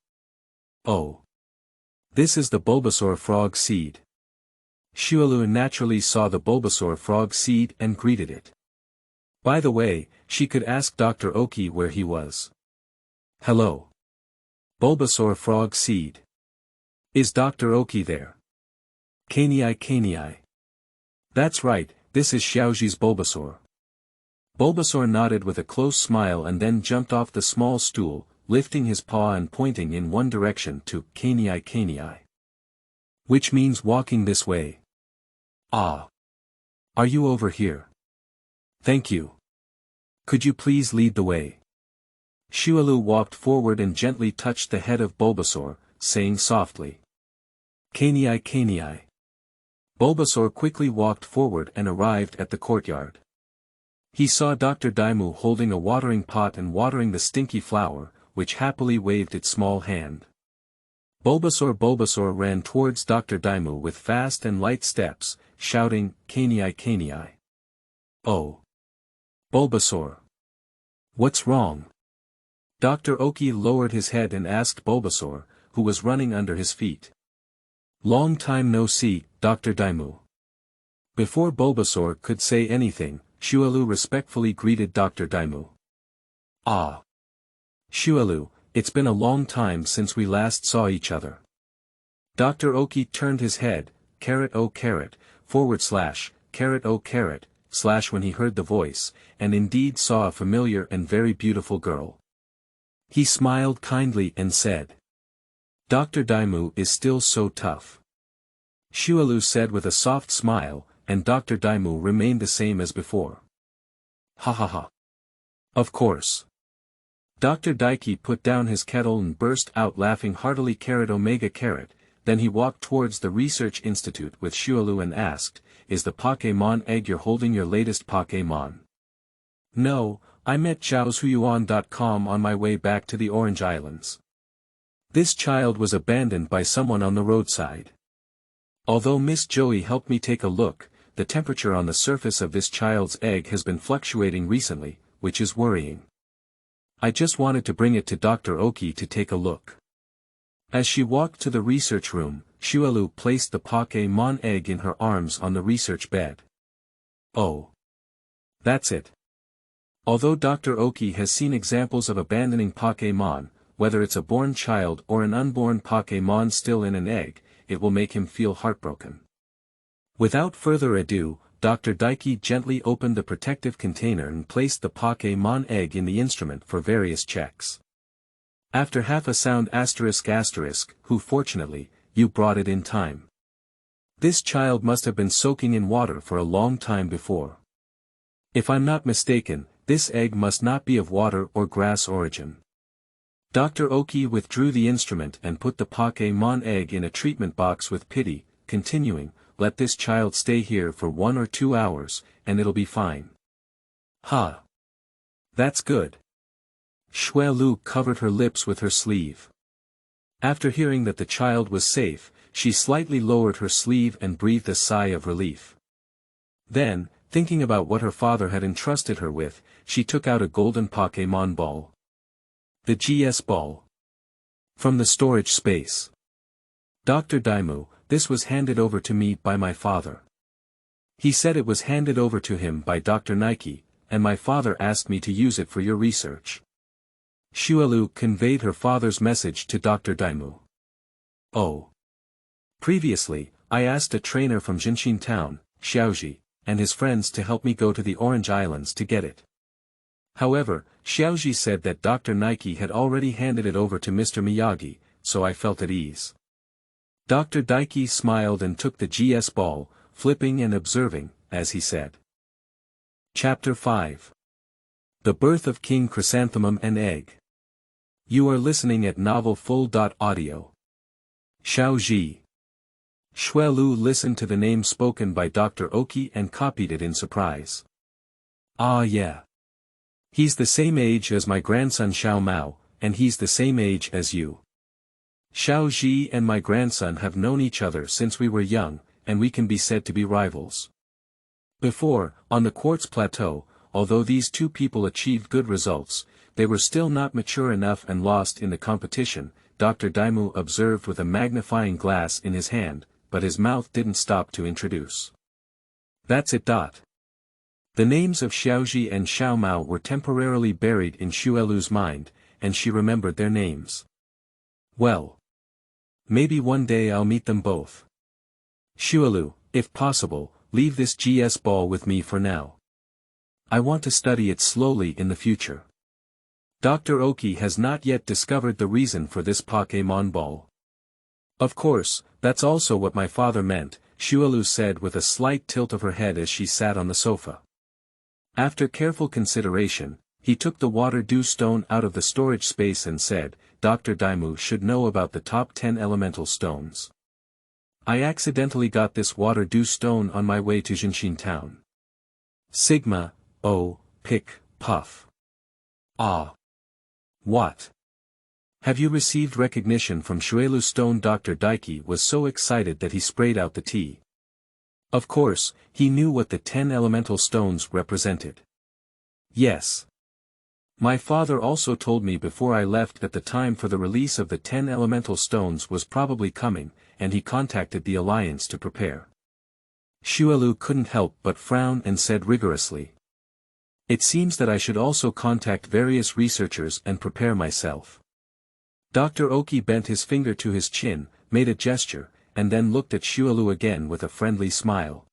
"Oh. This is the Bulbasaur frog seed." Xuelu naturally saw the Bulbasaur frog seed and greeted it. By the way, she could ask Dr. Oki where he was. "Hello. Bulbasaur frog seed. Is Dr. Oki there?" Kanei. "That's right, this is Xiaoji's Bulbasaur." Bulbasaur nodded with a close smile and then jumped off the small stool, lifting his paw and pointing in one direction to Kanei. Which means walking this way. "Ah. Are you over here?" "Thank you. Could you please lead the way?" Xuelu walked forward and gently touched the head of Bulbasaur, saying softly, Kanei. Bulbasaur quickly walked forward and arrived at the courtyard. He saw Dr. Daimu holding a watering pot and watering the stinky flower, which happily waved its small hand. Bulbasaur ran towards Dr. Daimu with fast and light steps, shouting, "Canei, Canei." "Oh! Bulbasaur! What's wrong?" Dr. Oki lowered his head and asked Bulbasaur, who was running under his feet. "Long time no see, Dr. Daimu." Before Bulbasaur could say anything, Xuelu respectfully greeted Dr. Daimu. "Ah! Xuelu, it's been a long time since we last saw each other." Dr. Oki turned his head, // when he heard the voice, and indeed saw a familiar and very beautiful girl. He smiled kindly and said, "Dr. Daimu is still so tough." Xuelu said with a soft smile, and Dr. Daimu remained the same as before. "Ha ha ha. Of course." Dr. Daiki put down his kettle and burst out laughing heartily. Then he walked towards the research institute with Xuelu and asked, "Is the Pokémon egg you're holding your latest Pokémon?" "No, I met Zhaozhuyuan.com on my way back to the Orange Islands. This child was abandoned by someone on the roadside. Although Miss Joey helped me take a look, the temperature on the surface of this child's egg has been fluctuating recently, which is worrying. I just wanted to bring it to Dr. Oki to take a look." As she walked to the research room, Xuelu placed the Pokémon egg in her arms on the research bed. "Oh. That's it." Although Dr. Oki has seen examples of abandoning Pokémon, whether it's a born child or an unborn Pokémon still in an egg, it will make him feel heartbroken. Without further ado, Dr. Daiki gently opened the protective container and placed the Pokémon egg in the instrument for various checks. After half a sound ***, who fortunately, you brought it in time. This child must have been soaking in water for a long time before. If I'm not mistaken, this egg must not be of water or grass origin." Dr. Oki withdrew the instrument and put the Pokémon egg in a treatment box with pity, continuing, "Let this child stay here for 1 or 2 hours, and it'll be fine." "Ha! That's good." Xuelu covered her lips with her sleeve. After hearing that the child was safe, she slightly lowered her sleeve and breathed a sigh of relief. Then, thinking about what her father had entrusted her with, she took out a golden Pokémon ball. The GS ball. From the storage space. "Dr. Daimu, this was handed over to me by my father. He said it was handed over to him by Dr. Nike, and my father asked me to use it for your research." Xuelu conveyed her father's message to Dr. Daimu. "Oh. Previously, I asked a trainer from Zhenxin town, Xiaoji, and his friends to help me go to the Orange Islands to get it. However, Xiaoji said that Dr. Nike had already handed it over to Mr. Miyagi, so I felt at ease." Dr. Daiki smiled and took the GS ball, flipping and observing, as he said. Chapter 5. The Birth of King Chrysanthemum and Egg. You are listening at novelfull.audio. Xiaoji. Xuelu listened to the name spoken by Dr. Oki and copied it in surprise. "Ah yeah. He's the same age as my grandson Xiao Mao, and he's the same age as you. Xiaoji and my grandson have known each other since we were young, and we can be said to be rivals. Before, on the Quartz Plateau, although these two people achieved good results, they were still not mature enough and lost in the competition," Dr. Daimu observed with a magnifying glass in his hand, but his mouth didn't stop to introduce. "That's it. The names of Xiaoji and Xiao Mao were temporarily buried in Xuelu's mind, and she remembered their names. Well. Maybe one day I'll meet them both. Xuelu, if possible, leave this GS ball with me for now. I want to study it slowly in the future. Dr. Oki has not yet discovered the reason for this Pokémon ball." "Of course, that's also what my father meant," Xuelu said with a slight tilt of her head as she sat on the sofa. After careful consideration, he took the water dew stone out of the storage space and said, "Dr. Daimu should know about the top 10 elemental stones. I accidentally got this water dew stone on my way to Zhenxin town. Sigma, oh, pick, puff. Ah. What? Have you received recognition from Xuelu Stone? Dr. Daiki was so excited that he sprayed out the tea. Of course, he knew what the 10 elemental stones represented. Yes. My father also told me before I left that the time for the release of the 10 elemental stones was probably coming, and he contacted the Alliance to prepare. Xuelu couldn't help but frown and said rigorously. It seems that I should also contact various researchers and prepare myself. Dr. Oki bent his finger to his chin, made a gesture, and then looked at Xuelu again with a friendly smile.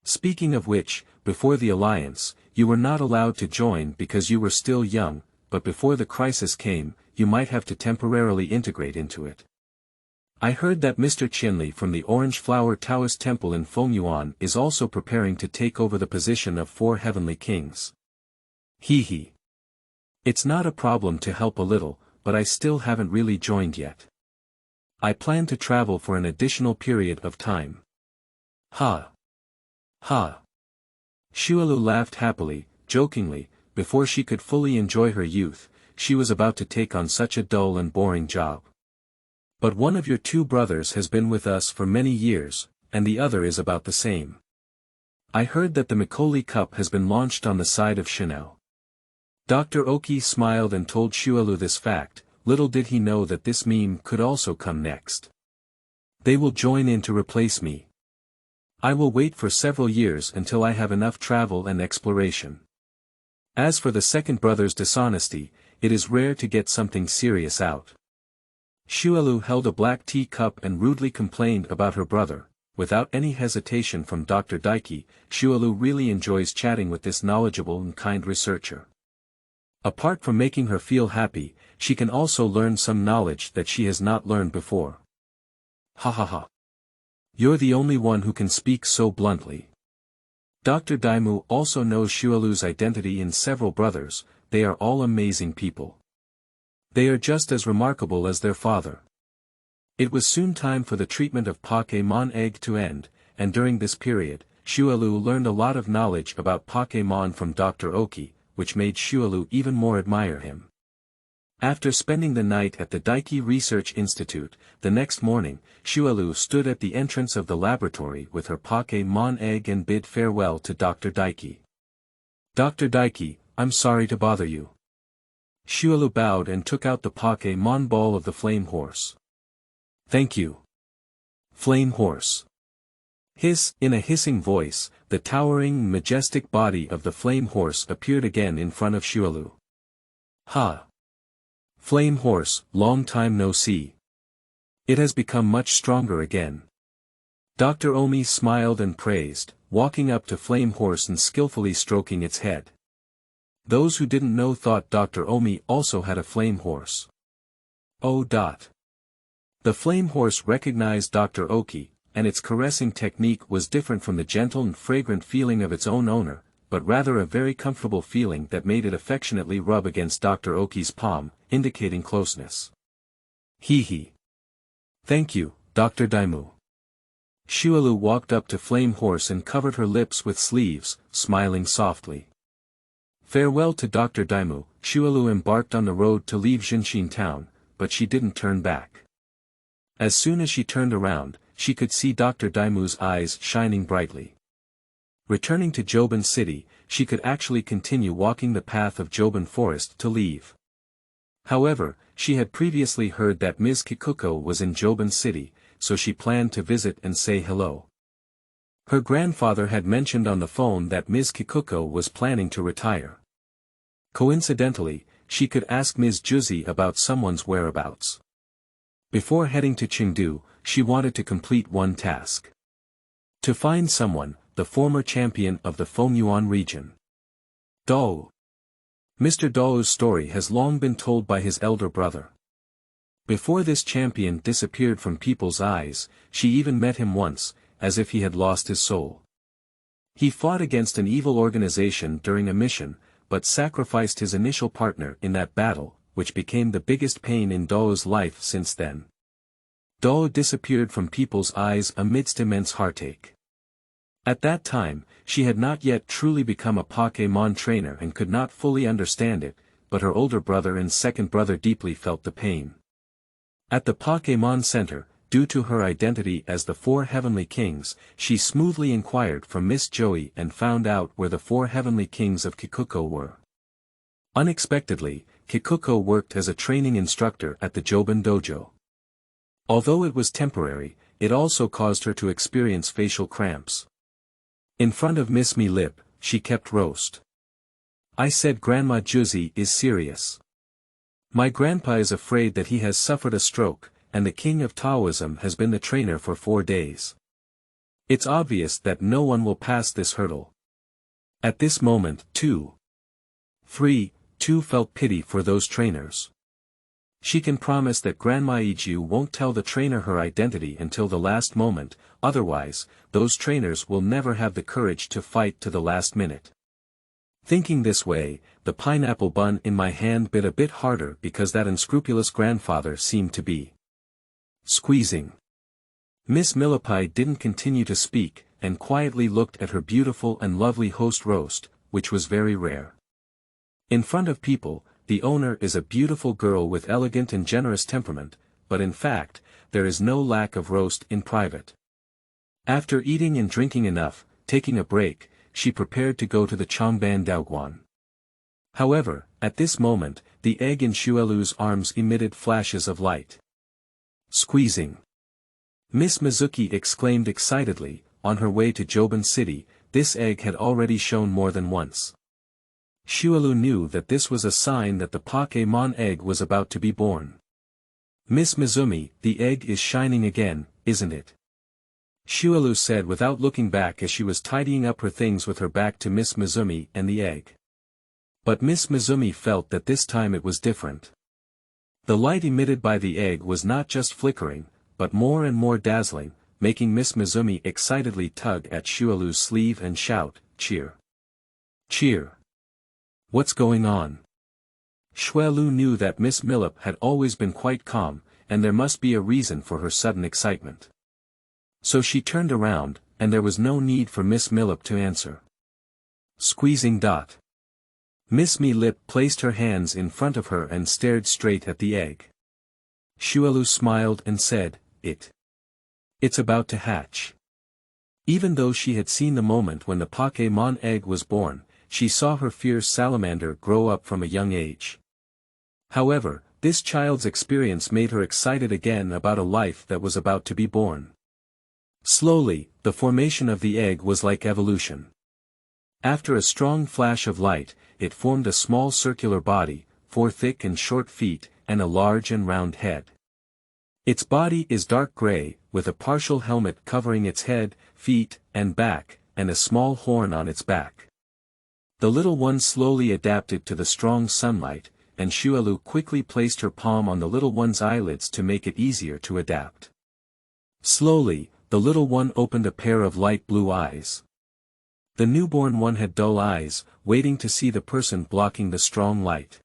Speaking of which, before the Alliance, you were not allowed to join because you were still young, but before the crisis came, you might have to temporarily integrate into it. I heard that Mr. Qianli from the Orange Flower Taoist Temple in Fengyuan is also preparing to take over the position of 4 heavenly kings. Hee. It's not a problem to help a little, but I still haven't really joined yet. I plan to travel for an additional period of time. Ha. Xuelu laughed happily, jokingly. Before she could fully enjoy her youth, she was about to take on such a dull and boring job. But one of your 2 brothers has been with us for many years, and the other is about the same. I heard that the Macaulay Cup has been launched on the side of Shuilu. Dr. Oki smiled and told Xuelu this fact. Little did he know that this meme could also come next. They will join in to replace me. I will wait for several years until I have enough travel and exploration. As for the second brother's dishonesty, it is rare to get something serious out. Xuelu held a black tea cup and rudely complained about her brother. Without any hesitation from Dr. Daiki, Xuelu really enjoys chatting with this knowledgeable and kind researcher. Apart from making her feel happy, she can also learn some knowledge that she has not learned before. Ha. You're the only one who can speak so bluntly. Dr. Daimu also knows Xuelu's identity in several brothers. They are all amazing people. They are just as remarkable as their father. It was soon time for the treatment of Pokémon Egg to end, and during this period, Xuelu learned a lot of knowledge about Pokémon from Dr. Oki, which made Xuelu even more admire him. After spending the night at the Daiki Research Institute, the next morning, Xuelu stood at the entrance of the laboratory with her Pokémon Egg and bid farewell to Dr. Daiki. Dr. Daiki, I'm sorry to bother you. Xuelu bowed and took out the Pokémon ball of the Flame Horse. Thank you. Flame Horse. Hiss, in a hissing voice, the towering, majestic body of the Flame Horse appeared again in front of Xuelu. Ha! Flame Horse, long time no see. It has become much stronger again. Dr. Omi smiled and praised, walking up to Flame Horse and skillfully stroking its head. Those who didn't know thought Dr. Omi also had a Flame Horse. Oh. The Flame Horse recognized Dr. Oki, and its caressing technique was different from the gentle and fragrant feeling of its own owner, but rather a very comfortable feeling that made it affectionately rub against Dr. Oki's palm, indicating closeness. Hee. Thank you, Dr. Daimu. Xuelu walked up to Flame Horse and covered her lips with sleeves, smiling softly. Farewell to Dr. Daimu. Xuelu embarked on the road to leave Zhenxin town, but she didn't turn back. As soon as she turned around, she could see Dr. Daimu's eyes shining brightly. Returning to Joban City, she could actually continue walking the path of Joban Forest to leave. However, she had previously heard that Ms. Kikuko was in Joban City, so she planned to visit and say hello. Her grandfather had mentioned on the phone that Ms. Kikuko was planning to retire. Coincidentally, she could ask Ms. Juzi about someone's whereabouts. Before heading to Chengdu, she wanted to complete one task. To find someone, the former champion of the Fengyuan region. Dawu. Mr. Dawu's story has long been told by his elder brother. Before this champion disappeared from people's eyes, she even met him once, as if he had lost his soul. He fought against an evil organization during a mission, but sacrificed his initial partner in that battle, which became the biggest pain in Dawu's life since then. Dawu disappeared from people's eyes amidst immense heartache. At that time, she had not yet truly become a Pokémon trainer and could not fully understand it, but her older brother and second brother deeply felt the pain. At the Pokémon Center, due to her identity as the four Heavenly Kings, she smoothly inquired from Miss Joey and found out where the four Heavenly Kings of Kikuko were. Unexpectedly, Kikuko worked as a training instructor at the Joban Dojo. Although it was temporary, it also caused her to experience facial cramps. In front of Miss Me-Lip, she kept roast. I said Grandma Juzi is serious. My grandpa is afraid that he has suffered a stroke, and the king of Taoism has been the trainer for 4 days. It's obvious that no one will pass this hurdle. At this moment, 2 felt pity for those trainers. She can promise that Grandma Iju won't tell the trainer her identity until the last moment, otherwise, those trainers will never have the courage to fight to the last minute. Thinking this way, the pineapple bun in my hand bit a bit harder because that unscrupulous grandfather seemed to be squeezing. Miss Millipai didn't continue to speak, and quietly looked at her beautiful and lovely host roast, which was very rare. In front of people, the owner is a beautiful girl with elegant and generous temperament, but in fact, there is no lack of roast in private. After eating and drinking enough, taking a break, she prepared to go to the Changpan Daoguan. However, at this moment, the egg in Xuelu's arms emitted flashes of light. Squeezing. Miss Mizuki exclaimed excitedly, on her way to Joban City, this egg had already shown more than once. Xuelu knew that this was a sign that the Pokémon egg was about to be born. Miss Mizumi, the egg is shining again, isn't it? Xuelu said without looking back as she was tidying up her things with her back to Miss Mizumi and the egg. But Miss Mizumi felt that this time it was different. The light emitted by the egg was not just flickering, but more and more dazzling, making Miss Mizumi excitedly tug at Xuelu's sleeve and shout, "Cheer! Cheer! What's going on?" Xuelu knew that Miss Millip had always been quite calm, and there must be a reason for her sudden excitement. So she turned around, and there was no need for Miss Millip to answer. Squeezing. Miss Me-Lip placed her hands in front of her and stared straight at the egg. Xuelu smiled and said, It's about to hatch." Even though she had seen the moment when the Pokémon egg was born, she saw her fierce salamander grow up from a young age. However, this child's experience made her excited again about a life that was about to be born. Slowly, the formation of the egg was like evolution. After a strong flash of light, it formed a small circular body, 4 thick and short feet, and a large and round head. Its body is dark gray, with a partial helmet covering its head, feet, and back, and a small horn on its back. The little one slowly adapted to the strong sunlight, and Xuelu quickly placed her palm on the little one's eyelids to make it easier to adapt. Slowly, the little one opened a pair of light blue eyes. The newborn one had dull eyes, waiting to see the person blocking the strong light.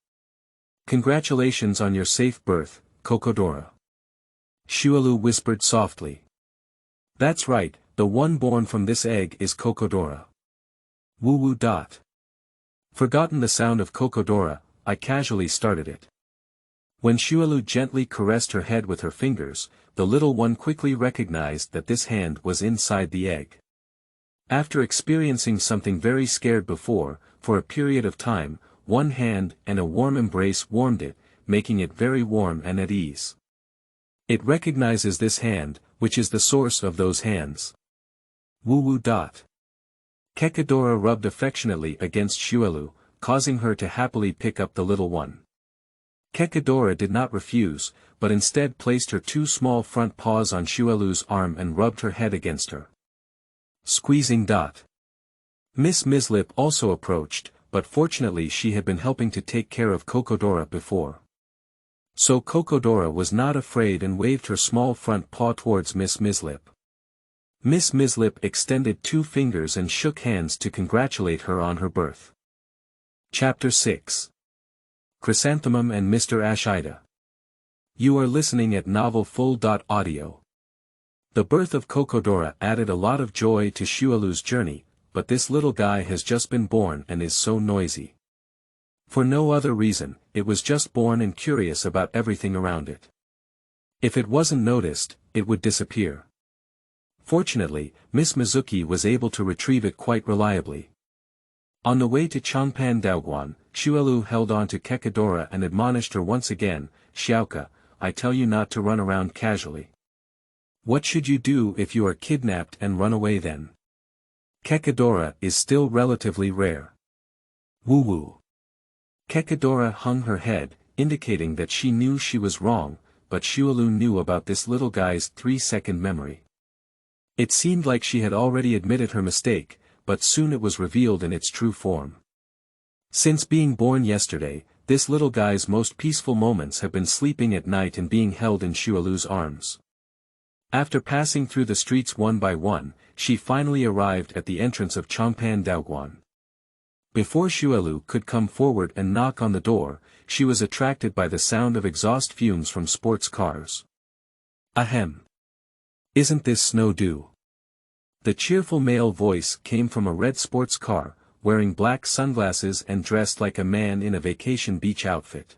"Congratulations on your safe birth, Kokodora," Xuelu whispered softly. "That's right, the one born from this egg is Kokodora." Woo. Forgotten the sound of Kokodora, I casually started it. When Xuelu gently caressed her head with her fingers, the little one quickly recognized that this hand was inside the egg. After experiencing something very scared before, for a period of time, one hand and a warm embrace warmed it, making it very warm and at ease. It recognizes this hand, which is the source of those hands. Woo. Kekadora rubbed affectionately against Xuelu, causing her to happily pick up the little one. Kekadora did not refuse, but instead placed her 2 small front paws on Xuelu's arm and rubbed her head against her. Squeezing. Miss Mislip also approached, but fortunately she had been helping to take care of Kokodora before. So Kokodora was not afraid and waved her small front paw towards Miss Mislip. Miss Mislip extended 2 fingers and shook hands to congratulate her on her birth. Chapter 6. Chrysanthemum and Mr. Ashida. You are listening at novelfull.audio. The birth of Kokodora added a lot of joy to Xuelu's journey, but this little guy has just been born and is so noisy. For no other reason, it was just born and curious about everything around it. If it wasn't noticed, it would disappear. Fortunately, Miss Mizuki was able to retrieve it quite reliably. On the way to Changpan Daoguan, Xuelu held on to Kokodora and admonished her once again, "Xiaoka, I tell you not to run around casually. What should you do if you are kidnapped and run away then? Kokodora is still relatively rare." Woo-woo. Kokodora hung her head, indicating that she knew she was wrong, but Xuelu knew about this little guy's 3-second memory. It seemed like she had already admitted her mistake, but soon it was revealed in its true form. Since being born yesterday, this little guy's most peaceful moments have been sleeping at night and being held in Xuelu's arms. After passing through the streets one by one, she finally arrived at the entrance of Changpan Daoguan. Before Xuelu could come forward and knock on the door, she was attracted by the sound of exhaust fumes from sports cars. Ahem. Isn't this snow dew? The cheerful male voice came from a red sports car, wearing black sunglasses and dressed like a man in a vacation beach outfit.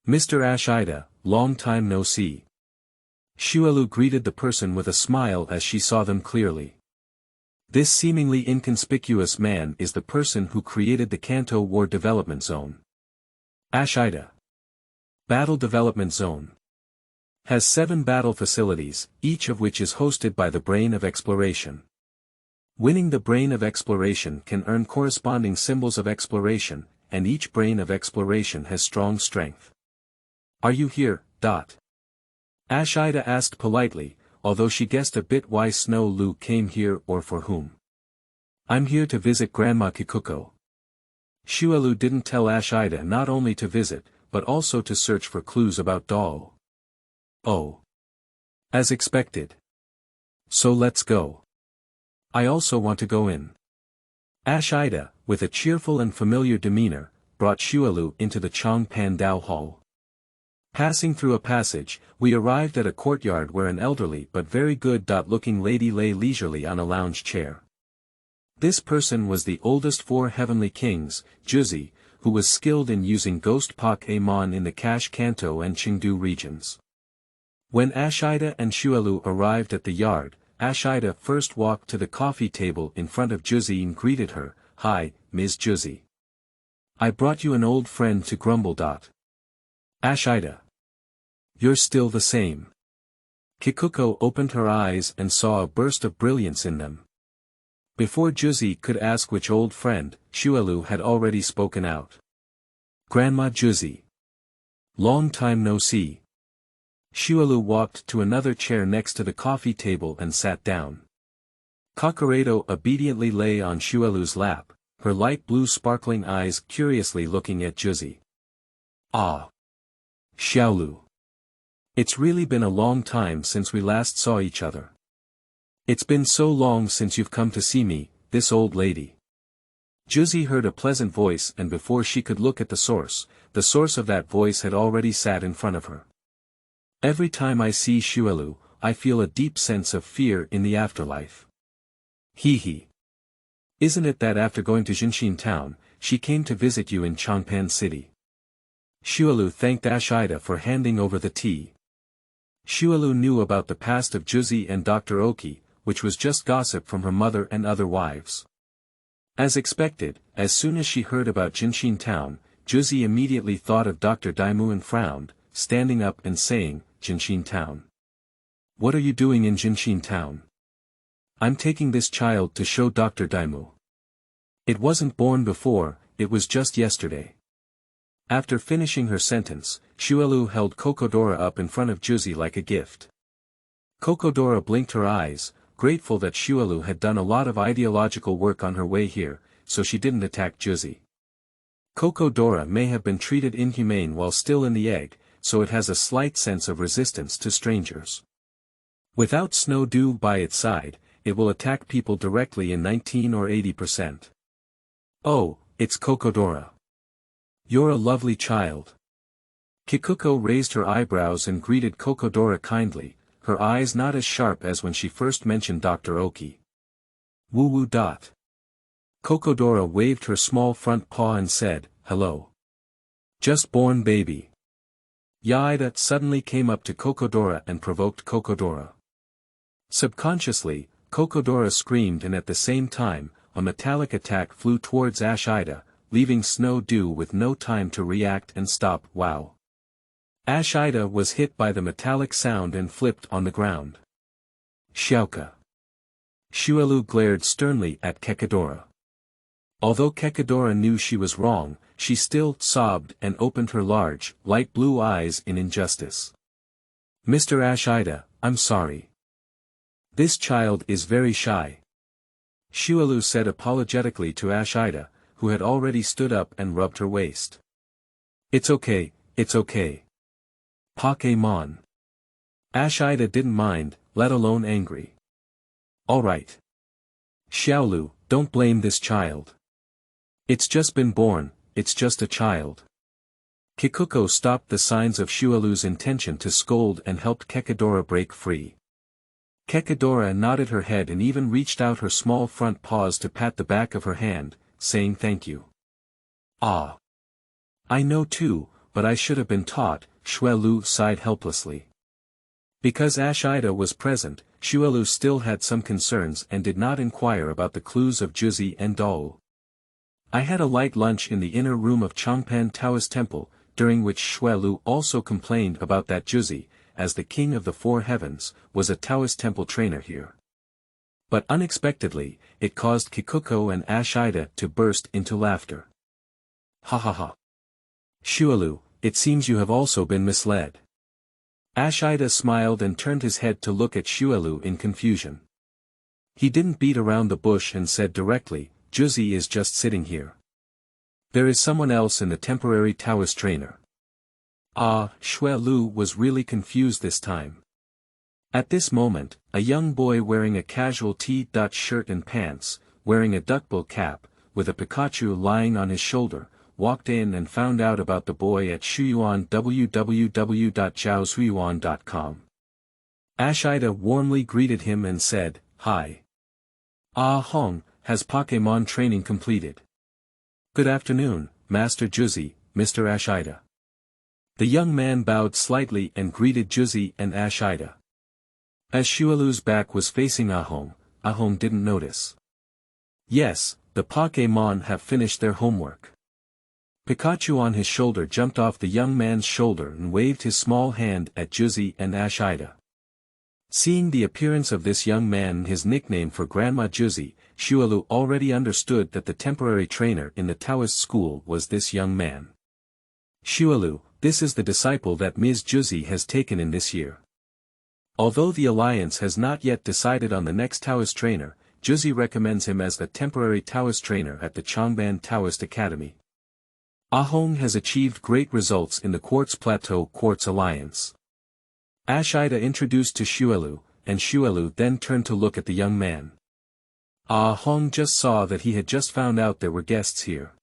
"Mr. Ashida, long time no see." Xuelu greeted the person with a smile as she saw them clearly. This seemingly inconspicuous man is the person who created the Kanto War Development Zone. Ashida. Battle Development Zone. Has 7 battle facilities, each of which is hosted by the Brain of Exploration. Winning the Brain of Exploration can earn corresponding symbols of exploration, and each Brain of Exploration has strong strength. "Are you here, Dot?" Ashida asked politely, although she guessed a bit why Snow Lu came here or for whom. "I'm here to visit Grandma Kikuko." Xuelu didn't tell Ashida not only to visit, but also to search for clues about Dawu. "Oh. As expected. So let's go. I also want to go in." Ashida, with a cheerful and familiar demeanor, brought Xuelu into the Changpan Dao Hall. Passing through a passage, we arrived at a courtyard where an elderly but very good-looking lady lay leisurely on a lounge chair. This person was the oldest 4 heavenly kings, Juzi, who was skilled in using ghost Pokémon in the Cache Kanto and Chengdu regions. When Ashida and Xuelu arrived at the yard, Ashida first walked to the coffee table in front of Juzi and greeted her, "Hi, Ms. Juzi. I brought you an old friend to grumble. Ashida. You're still the same." Kikuko opened her eyes and saw a burst of brilliance in them. Before Juzi could ask which old friend, Xuelu had already spoken out. "Grandma Juzi. Long time no see." Xuelu walked to another chair next to the coffee table and sat down. Kakaredo obediently lay on Xuelu's lap, her light blue sparkling eyes curiously looking at Juzi. "Ah. Xuelu. It's really been a long time since we last saw each other. It's been so long since you've come to see me, this old lady." Juzi heard a pleasant voice, and before she could look at the source of that voice had already sat in front of her. "Every time I see Xuelu, I feel a deep sense of fear in the afterlife. Hee. Isn't it that after going to Zhenxin town, she came to visit you in Changpan city?" Xuelu thanked Ashida for handing over the tea. Xuelu knew about the past of Juzi and Dr. Oki, which was just gossip from her mother and other wives. As expected, as soon as she heard about Zhenxin town, Juzi immediately thought of Dr. Daimu and frowned, standing up and saying, "Zhenxin town. What are you doing in Zhenxin town?" "I'm taking this child to show Dr. Daimu. It wasn't born before, it was just yesterday." After finishing her sentence, Xuelu held Kokodora up in front of Juzi like a gift. Kokodora blinked her eyes, grateful that Xuelu had done a lot of ideological work on her way here, so she didn't attack Juzi. Kokodora may have been treated inhumane while still in the egg, so it has a slight sense of resistance to strangers. Without Snow Dew by its side, it will attack people directly in 19 or 80%. "Oh, it's Kokodora. You're a lovely child." Kikuko raised her eyebrows and greeted Kokodora kindly, her eyes not as sharp as when she first mentioned Dr. Oki. Woo woo. Kokodora waved her small front paw and said, "Hello. Just born baby." Yaida suddenly came up to Kokodora and provoked Kokodora. Subconsciously, Kokodora screamed, and at the same time, a metallic attack flew towards Ashida, leaving Snow Dew with no time to react and stop. Wow! Ashida was hit by the metallic sound and flipped on the ground. Xiaoka. Xuelu glared sternly at Kokodora. Although Kokodora knew she was wrong, she still sobbed and opened her large, light blue eyes in injustice. "Mr. Ashida, I'm sorry. This child is very shy," Xuelu said apologetically to Ashida, who had already stood up and rubbed her waist. It's okay. Pokémon. Ashida didn't mind, let alone angry. "Alright. Xuelu, don't blame this child. It's just been born, it's just a child." Kikuko stopped the signs of Xuelu's intention to scold and helped Kokodora break free. Kokodora nodded her head and even reached out her small front paws to pat the back of her hand, saying thank you. "Ah. I know too, but I should have been taught," Xuelu sighed helplessly. Because Ashida was present, Xuelu still had some concerns and did not inquire about the clues of Juzi and Dawu. "I had a light lunch in the inner room of Changpan Taoist Temple, during which Xuelu also complained about that Juzi, as the king of the four heavens, was a Taoist temple trainer here." But unexpectedly, it caused Kikuko and Ashida to burst into laughter. "Ha ha ha. Xuelu, it seems you have also been misled." Ashida smiled and turned his head to look at Xuelu in confusion. He didn't beat around the bush and said directly, "Juzi is just sitting here. There is someone else in the temporary Taoist trainer." Xuelu was really confused this time. At this moment, a young boy wearing a casual T-shirt and pants, wearing a duckbill cap, with a Pikachu lying on his shoulder, walked in and found out about the boy at Shuyuan www.zhaoshuyuan.com. Ashida warmly greeted him and said, "Hi. Hong, has Pokémon training completed?" "Good afternoon, Master Juzi, Mr. Ashida." The young man bowed slightly and greeted Juzi and Ashida. As Xuelu's back was facing Ahong didn't notice. "Yes, the Pokémon have finished their homework." Pikachu on his shoulder jumped off the young man's shoulder and waved his small hand at Juzi and Ashida. Seeing the appearance of this young man and his nickname for Grandma Juzi, Xuelu already understood that the temporary trainer in the Taoist school was this young man. "Xuelu, this is the disciple that Ms. Juzi has taken in this year. Although the alliance has not yet decided on the next Taoist trainer, Juzi recommends him as the temporary Taoist trainer at the Changpan Taoist Academy. Ahong has achieved great results in the Quartz Plateau Quartz Alliance." Ashida introduced to Xuelu, and Xuelu then turned to look at the young man. Ahong just saw that he had just found out there were guests here.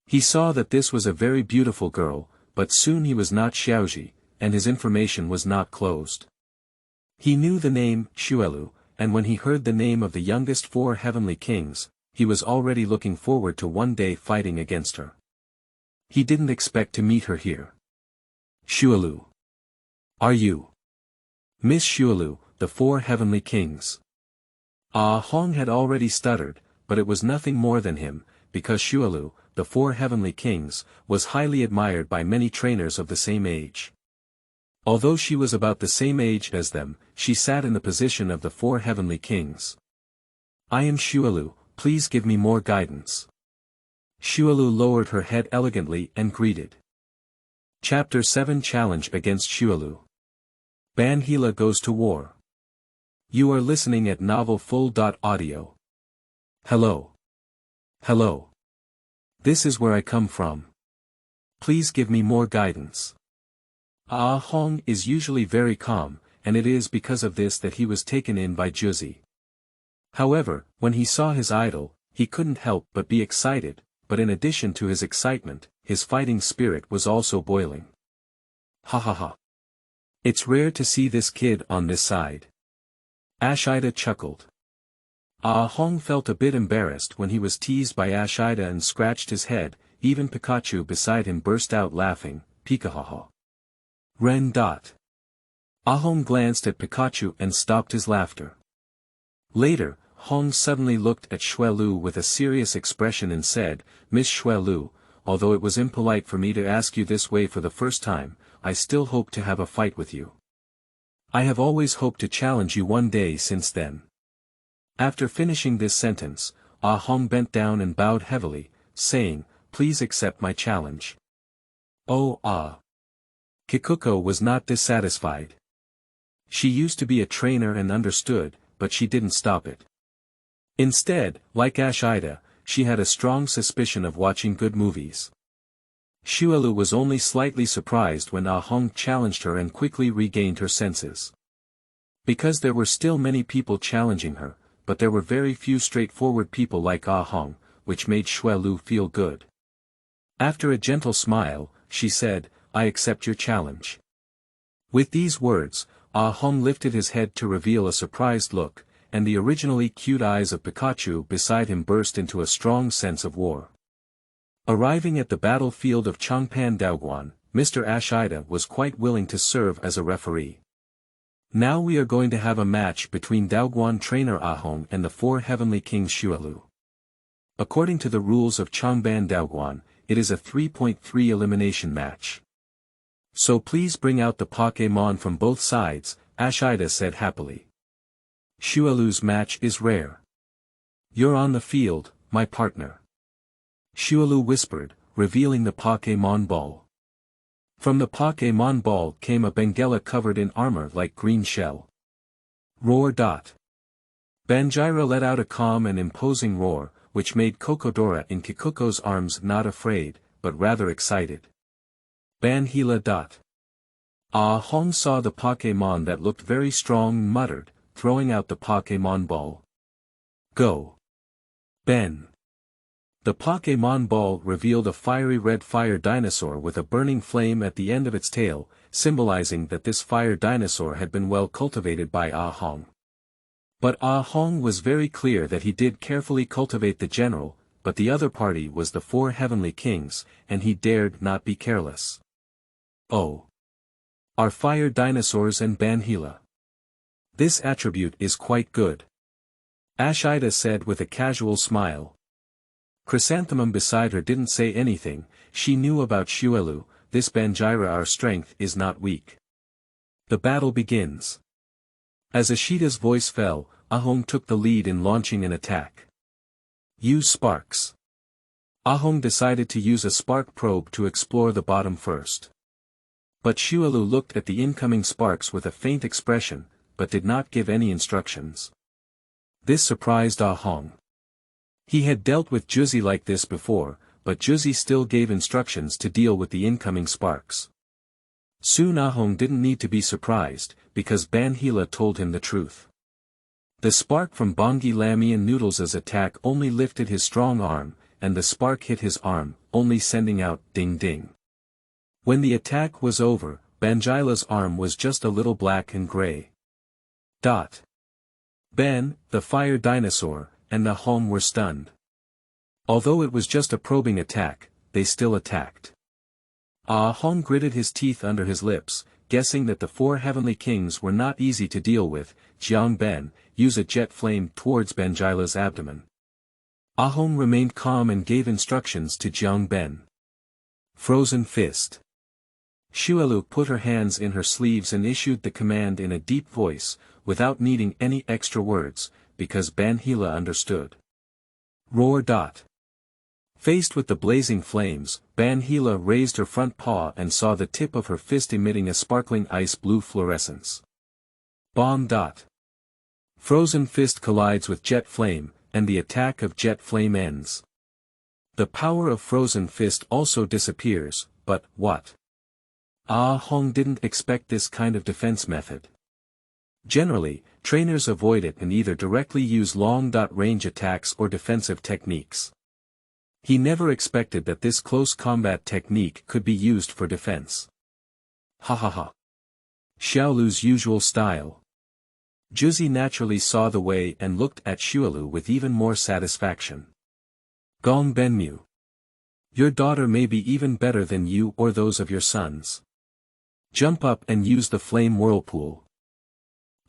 He saw that this was a very beautiful girl, but soon he was not Xiaoji, and his information was not closed. He knew the name, Xuelu, and when he heard the name of the youngest four heavenly kings, he was already looking forward to one day fighting against her. He didn't expect to meet her here. "Xuelu. Are you Miss Xuelu, the four heavenly kings?" Hong had already stuttered, but it was nothing more than him, because Xuelu, the four heavenly kings, was highly admired by many trainers of the same age. Although she was about the same age as them, she sat in the position of the four heavenly kings. "I am Xuelu, please give me more guidance." Xuelu lowered her head elegantly and greeted. Chapter 7 Challenge against Xuelu. Bangila goes to war. You are listening at novelfull.audio. Hello. Hello. This is where I come from. Please give me more guidance. Hong is usually very calm, and it is because of this that he was taken in by Juzi. However, when he saw his idol, he couldn't help but be excited, but in addition to his excitement, his fighting spirit was also boiling. "Ha ha ha. It's rare to see this kid on this side. Ashida chuckled. Ah Hong felt a bit embarrassed when he was teased by Ashida and scratched his head. Even Pikachu beside him burst out laughing, Pikahaha. Ren. Ah Hong glanced at Pikachu and stopped his laughter. Later, Hong suddenly looked at Xuelu with a serious expression and said, Miss Xuelu, although it was impolite for me to ask you this way for the first time, I still hope to have a fight with you. I have always hoped to challenge you one day since then. After finishing this sentence, Ah Hong bent down and bowed heavily, saying, Please accept my challenge. Oh ah. Kikuko was not dissatisfied. She used to be a trainer and understood, but she didn't stop it. Instead, like Ashida, she had a strong suspicion of watching good movies. Xuelu was only slightly surprised when Ah Hong challenged her and quickly regained her senses. Because there were still many people challenging her, but there were very few straightforward people like Ah Hong, which made Xuelu feel good. After a gentle smile, she said, I accept your challenge. With these words, Ah Hong lifted his head to reveal a surprised look, and the originally cute eyes of Pikachu beside him burst into a strong sense of war. Arriving at the battlefield of Changpan Daoguan, Mr. Ashida was quite willing to serve as a referee. Now we are going to have a match between Daoguan trainer Ah Hong and the four heavenly kings Xuelu. According to the rules of Changpan Daoguan, it is a 3.3 elimination match. So please bring out the Pokémon from both sides, Ashida said happily. Xuelu's match is rare. You're on the field, my partner. Xuelu whispered, revealing the Pokémon ball. From the Pokémon ball came a Bangila covered in armor like green shell. Roar. Bangira let out a calm and imposing roar, which made Kokodora in Kikuko's arms not afraid, but rather excited. Bangila. Ah Hong saw the Pokémon that looked very strong muttered, throwing out the Pokémon ball. Go. Ben. The Pokémon ball revealed a fiery red fire dinosaur with a burning flame at the end of its tail, symbolizing that this fire dinosaur had been well cultivated by Ah Hong. But Ah Hong was very clear that he did carefully cultivate the general, but the other party was the four heavenly kings, and he dared not be careless. Oh. Are fire dinosaurs and Bangila. This attribute is quite good. Ashida said with a casual smile. Chrysanthemum beside her didn't say anything, she knew about Xuelu, this Bangira our strength is not weak. The battle begins. As Ashida's voice fell, Ah Hong took the lead in launching an attack. Use sparks. Ah Hong decided to use a spark probe to explore the bottom first. But Xuelu looked at the incoming sparks with a faint expression, but did not give any instructions. This surprised Ah Hong. He had dealt with Juzi like this before, but Juzi still gave instructions to deal with the incoming sparks. Soon Ah Hong didn't need to be surprised, because Bangila told him the truth. The spark from Bongi Lamian Noodles' attack only lifted his strong arm, and the spark hit his arm, only sending out ding ding. When the attack was over, Bangila's arm was just a little black and gray. Ben, the fire dinosaur, and Ah Hong were stunned. Although it was just a probing attack, they still attacked. Ah Hong gritted his teeth under his lips, guessing that the four heavenly kings were not easy to deal with. Jiang Ben, use a jet flame towards Bangila's abdomen. Ah Hong remained calm and gave instructions to Jiang Ben. Frozen fist. Xuelu put her hands in her sleeves and issued the command in a deep voice, without needing any extra words, because Bangila understood. Roar. Faced with the blazing flames, Bangila raised her front paw and saw the tip of her fist emitting a sparkling ice blue fluorescence. Bomb. Frozen fist collides with jet flame, and the attack of jet flame ends. The power of frozen fist also disappears, but what? Ah Hong didn't expect this kind of defense method. Generally, trainers avoid it and either directly use long-range attacks or defensive techniques. He never expected that this close combat technique could be used for defense. Ha ha ha. Xiaolu's usual style. Juzi naturally saw the way and looked at Xuelu with even more satisfaction. Gong Benmu. Your daughter may be even better than you or those of your sons. Jump up and use the flame whirlpool.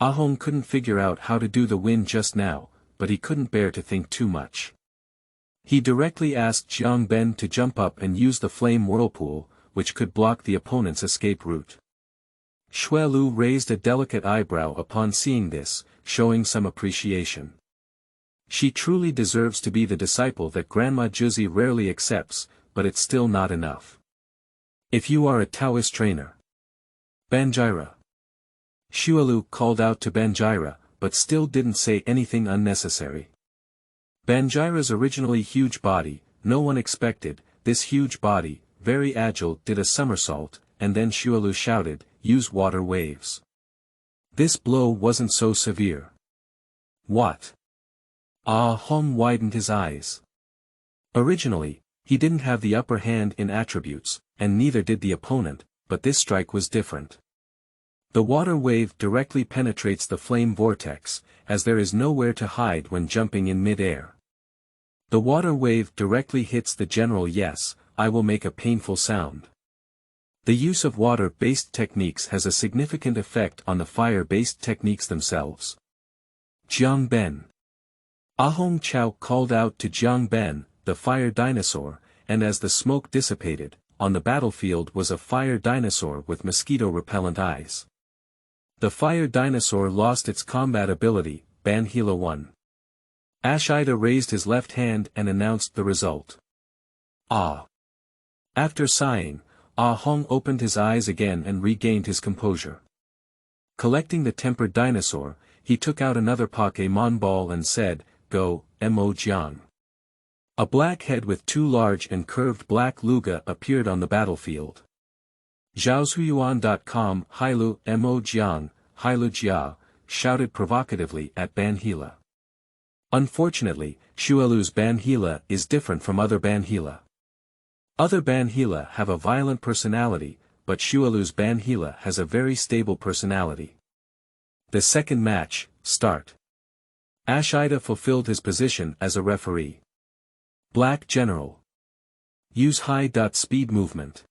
Ahong couldn't figure out how to do the wind just now, but he couldn't bear to think too much. He directly asked Jiang Ben to jump up and use the flame whirlpool, which could block the opponent's escape route. Xuelu raised a delicate eyebrow upon seeing this, showing some appreciation. She truly deserves to be the disciple that Grandma Juzi rarely accepts, but it's still not enough. If you are a Taoist trainer. Banjira. Xuelu called out to Banjira, but still didn't say anything unnecessary. Banjira's originally huge body, no one expected, this huge body, very agile, did a somersault, and then Xuelu shouted, use water waves. This blow wasn't so severe. What? Ah Hong widened his eyes. Originally, he didn't have the upper hand in attributes, and neither did the opponent, but this strike was different. The water wave directly penetrates the flame vortex, as there is nowhere to hide when jumping in mid-air. The water wave directly hits the general. Yes, I will make a painful sound. The use of water-based techniques has a significant effect on the fire-based techniques themselves. Jiang Ben. Ahong Chao called out to Jiang Ben, the fire dinosaur, and as the smoke dissipated, on the battlefield was a fire dinosaur with mosquito-repellent eyes. The fire dinosaur lost its combat ability, Bangila won. Ashida raised his left hand and announced the result. Ah. After sighing, Ah Hong opened his eyes again and regained his composure. Collecting the tempered dinosaur, he took out another Pokémon ball and said, Go, Mo Jiang. A black head with two large and curved black luga appeared on the battlefield. Zhaoshuyuan.com Hailu Mo Jiang, Hailu Jia, shouted provocatively at Bangila. Unfortunately, Xuelu's Bangila is different from other Bangila. Other Bangila have a violent personality, but Xuelu's Bangila has a very stable personality. The second match, start. Ashida fulfilled his position as a referee. Black General. Use high-speed movement.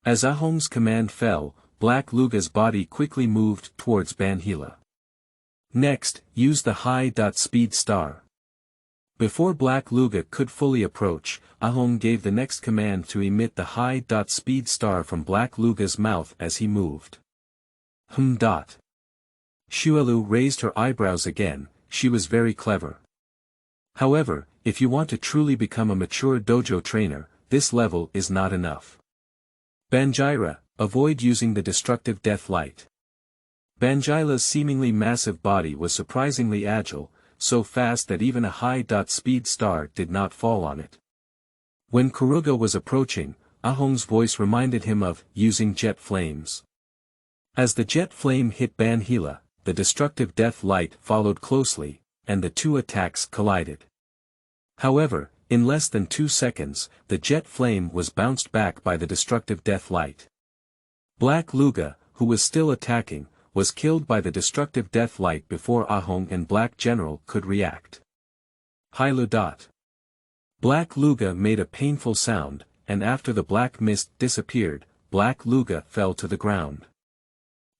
As Ahong's command fell, Black Luga's body quickly moved towards Bangila. Next, use the high-speed star. Before Black Luga could fully approach, Ahong gave the next command to emit the high-speed star from Black Luga's mouth as he moved. Xuelu raised her eyebrows again. She was very clever. However, if you want to truly become a mature dojo trainer, this level is not enough. Banjira, avoid using the destructive death light. Bangila's seemingly massive body was surprisingly agile, so fast that even a high-speed star did not fall on it. When Kuruga was approaching, Ahong's voice reminded him of using jet flames. As the jet flame hit Bangila, the destructive death light followed closely, and the two attacks collided. However, in less than 2 seconds, the jet flame was bounced back by the destructive death light. Black Luga, who was still attacking, was killed by the destructive death light before Ahong and Black General could react. Hailu. Black Luga made a painful sound, and after the black mist disappeared, Black Luga fell to the ground.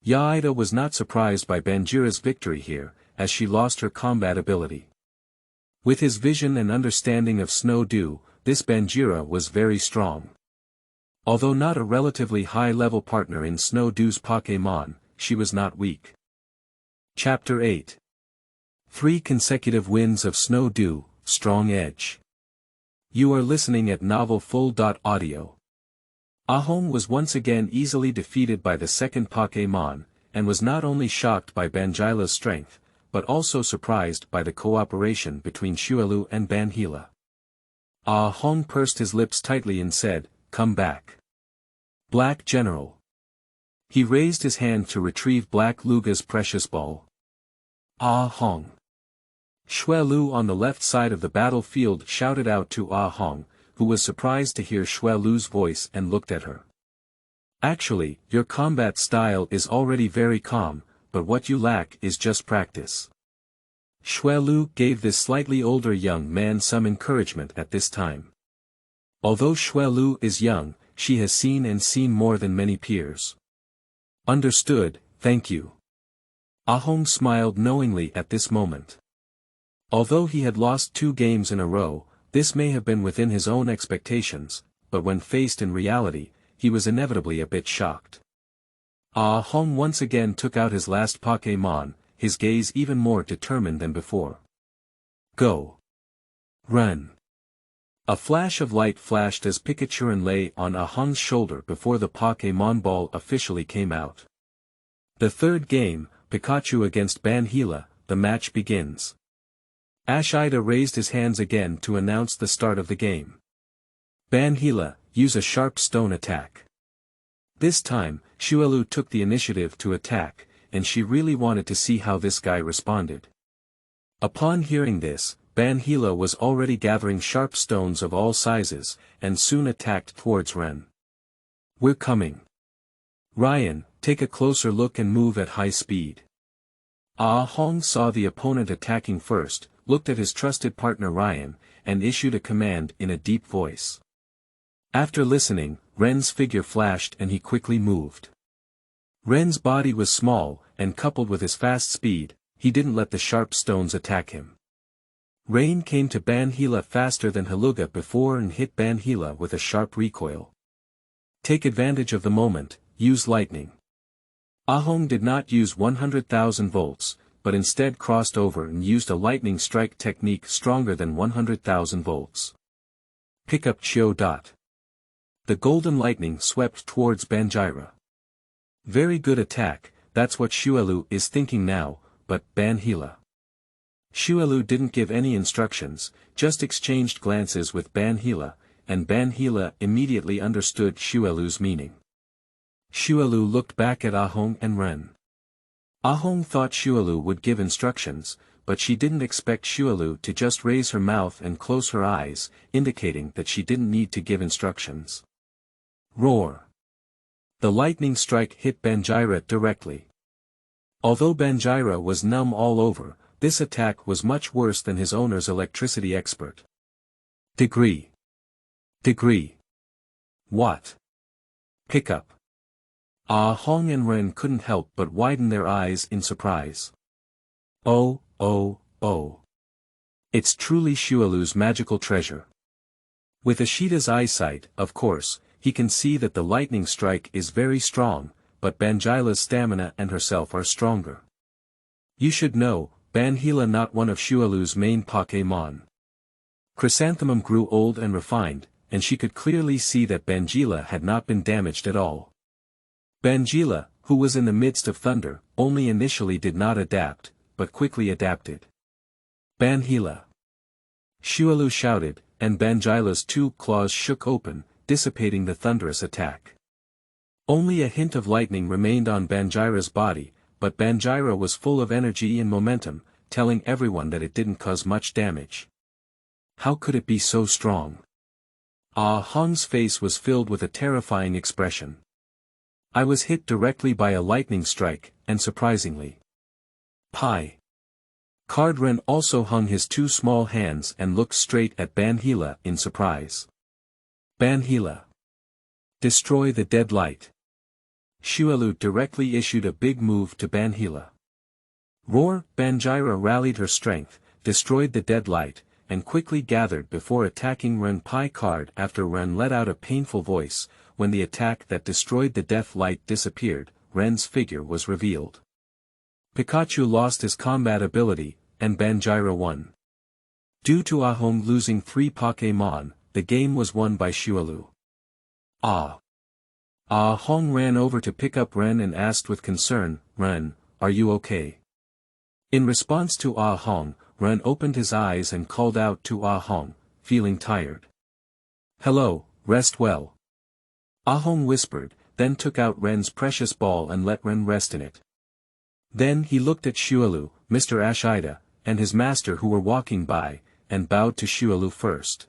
Yaida was not surprised by Banjira's victory here, as she lost her combat ability. With his vision and understanding of Snow Dew, this Banjira was very strong. Although not a relatively high-level partner in Snow Dew's Pokémon, she was not weak. Chapter 8. 3 consecutive wins of Snow Dew, Strong Edge. You are listening at novelfull.audio. Ahong was once again easily defeated by the second Pokémon, and was not only shocked by Bangila's strength, but also surprised by the cooperation between Xuelu and Bangila. Ahong pursed his lips tightly and said, Come back. Black General. He raised his hand to retrieve Black Luga's precious ball. Ahong. Xuelu on the left side of the battlefield shouted out to Ahong, who was surprised to hear Xuelu's voice and looked at her. Actually, your combat style is already very calm, but what you lack is just practice. Xuelu gave this slightly older young man some encouragement at this time. Although Xuelu is young, she has seen and seen more than many peers. Understood, thank you. Ahong smiled knowingly at this moment. Although he had lost 2 games in a row, this may have been within his own expectations, but when faced in reality, he was inevitably a bit shocked. Ahong once again took out his last Pokémon, his gaze even more determined than before. Go. Run. A flash of light flashed as Pikachu lay on Ahong's shoulder before the Pokémon Ball officially came out. The third game, Pikachu against Bangila, the match begins. Ashida raised his hands again to announce the start of the game. Bangila, use a sharp stone attack. This time, Xuelu took the initiative to attack, and she really wanted to see how this guy responded. Upon hearing this, Bangila was already gathering sharp stones of all sizes, and soon attacked towards Ren. We're coming. Ryan, take a closer look and move at high speed. Ahong saw the opponent attacking first, looked at his trusted partner Ryan, and issued a command in a deep voice. After listening, Ren's figure flashed and he quickly moved. Ren's body was small, and coupled with his fast speed, he didn't let the sharp stones attack him. Rain came to Bangila faster than Haluga before and hit Bangila with a sharp recoil. Take advantage of the moment, use lightning. Ahong did not use 100,000 volts, but instead crossed over and used a lightning strike technique stronger than 100,000 volts. Pick up Chio. The golden lightning swept towards Bangila. Very good attack, that's what Xuelu is thinking now, but Bangila. Xuelu didn't give any instructions, just exchanged glances with Bangila, and Bangila immediately understood Xuelu's meaning. Xuelu looked back at Ahong and Ren. Ahong thought Xuelu would give instructions, but she didn't expect Xuelu to just raise her mouth and close her eyes, indicating that she didn't need to give instructions. Roar. The lightning strike hit Bangila directly. Although Bangila was numb all over, this attack was much worse than his owner's electricity expert. Degree. What? Pick up. Ahong and Ren couldn't help but widen their eyes in surprise. Oh. It's truly Xuelu's magical treasure. With Ashida's eyesight, of course, he can see that the lightning strike is very strong, but Bangila's stamina and herself are stronger. You should know, Bangila not one of Xuelu's main Pokémon. Chrysanthemum grew old and refined, and she could clearly see that Bangila had not been damaged at all. Bangila, who was in the midst of thunder, only initially did not adapt, but quickly adapted. Bangila. Xuelu shouted, and Bangila's 2 claws shook open, dissipating the thunderous attack. Only a hint of lightning remained on Bangila's body, but Bangila was full of energy and momentum, telling everyone that it didn't cause much damage. How could it be so strong? Ahong's face was filled with a terrifying expression. I was hit directly by a lightning strike, and surprisingly. Pi. Cardren also hung his 2 small hands and looked straight at Bangila in surprise. Bangila. Destroy the dead light. Xuelu directly issued a big move to Bangila. Roar. Bangila rallied her strength, destroyed the dead light, and quickly gathered before attacking Ren. Pi card after Ren let out a painful voice. When the attack that destroyed the death light disappeared, Ren's figure was revealed. Pikachu lost his combat ability, and Bangila won. Due to Ahong losing 3 Pokémon, the game was won by Xuelu. Ahong ran over to pick up Ren and asked with concern, Ren, are you okay? In response to Ahong, Ren opened his eyes and called out to Ahong, feeling tired. Hello, rest well. Ahong whispered, then took out Ren's precious ball and let Ren rest in it. Then he looked at Xuelu, Mr. Ashida, and his master who were walking by, and bowed to Xuelu first.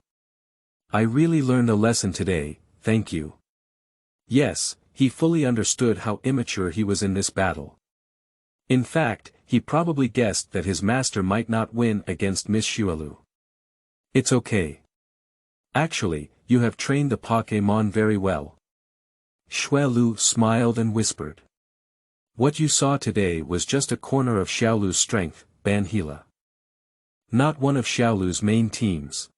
I really learned a lesson today, thank you. Yes, he fully understood how immature he was in this battle. In fact, he probably guessed that his master might not win against Miss Xuelu. It's okay. Actually, you have trained the Pokémon very well. Xuelu smiled and whispered. What you saw today was just a corner of Xiaolu's strength, Bangila. Not one of Xiaolu's main teams.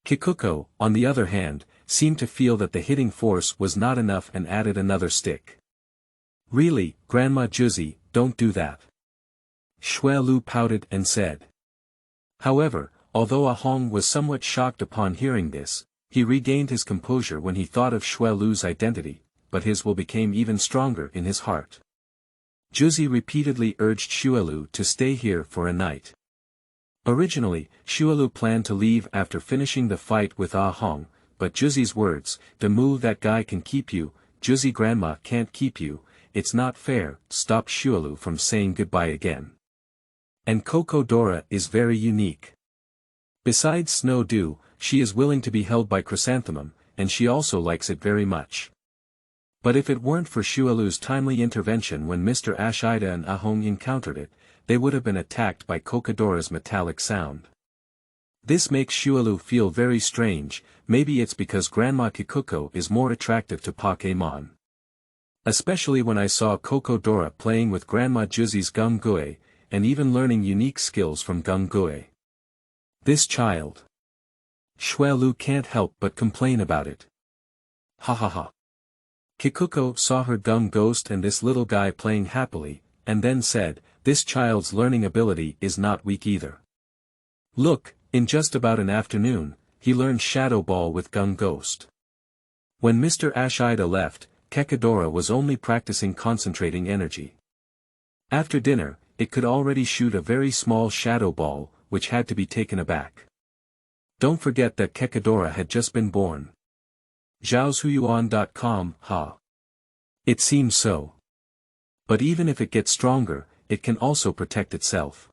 Kikuko, on the other hand, seemed to feel that the hitting force was not enough and added another stick. Really, Grandma Juzi, don't do that. Xuelu pouted and said. However, although Ahong was somewhat shocked upon hearing this, he regained his composure when he thought of Xuelu's identity, but his will became even stronger in his heart. Juzi repeatedly urged Xuelu to stay here for a night. Originally, Xuelu planned to leave after finishing the fight with Ahong, but Juzi's words, "Daimu, that guy can keep you, Juzi grandma can't keep you, it's not fair," stopped Xuelu from saying goodbye again. And Kokodora is very unique. Besides Snow Dew, she is willing to be held by Chrysanthemum, and she also likes it very much. But if it weren't for Xuelu's timely intervention when Mr. Ashida and Ahong encountered it, they would have been attacked by Kokodora's metallic sound. This makes Xuelu feel very strange, maybe it's because Grandma Kikuko is more attractive to Pokémon. Especially when I saw Kokodora playing with Grandma Juzi's Gungue, and even learning unique skills from Gungue. This child. Xuelu can't help but complain about it. Ha ha ha. Kikuko saw her gum ghost and this little guy playing happily, and then said, "This child's learning ability is not weak either. Look, in just about an afternoon, he learned Shadow Ball with Gun Ghost." When Mr. Ashida left, Kekadora was only practicing concentrating energy. After dinner, it could already shoot a very small Shadow Ball, which had to be taken aback. Don't forget that Kekadora had just been born. Zhaoshuyuan.com, ha. It seems so. But even if it gets stronger, it can also protect itself.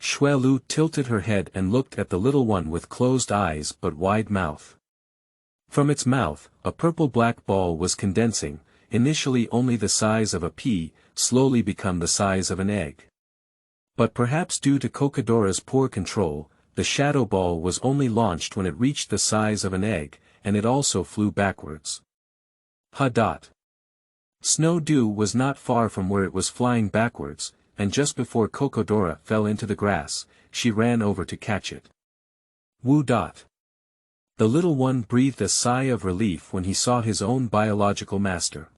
Xuelu tilted her head and looked at the little one with closed eyes but wide mouth. From its mouth, a purple-black ball was condensing, initially only the size of a pea, slowly become the size of an egg. But perhaps due to Kokodora's poor control, the shadow ball was only launched when it reached the size of an egg, and it also flew backwards. Ha. Snow Dew was not far from where it was flying backwards, and just before Kokodora fell into the grass, she ran over to catch it. Woo. The little one breathed a sigh of relief when he saw his own biological master.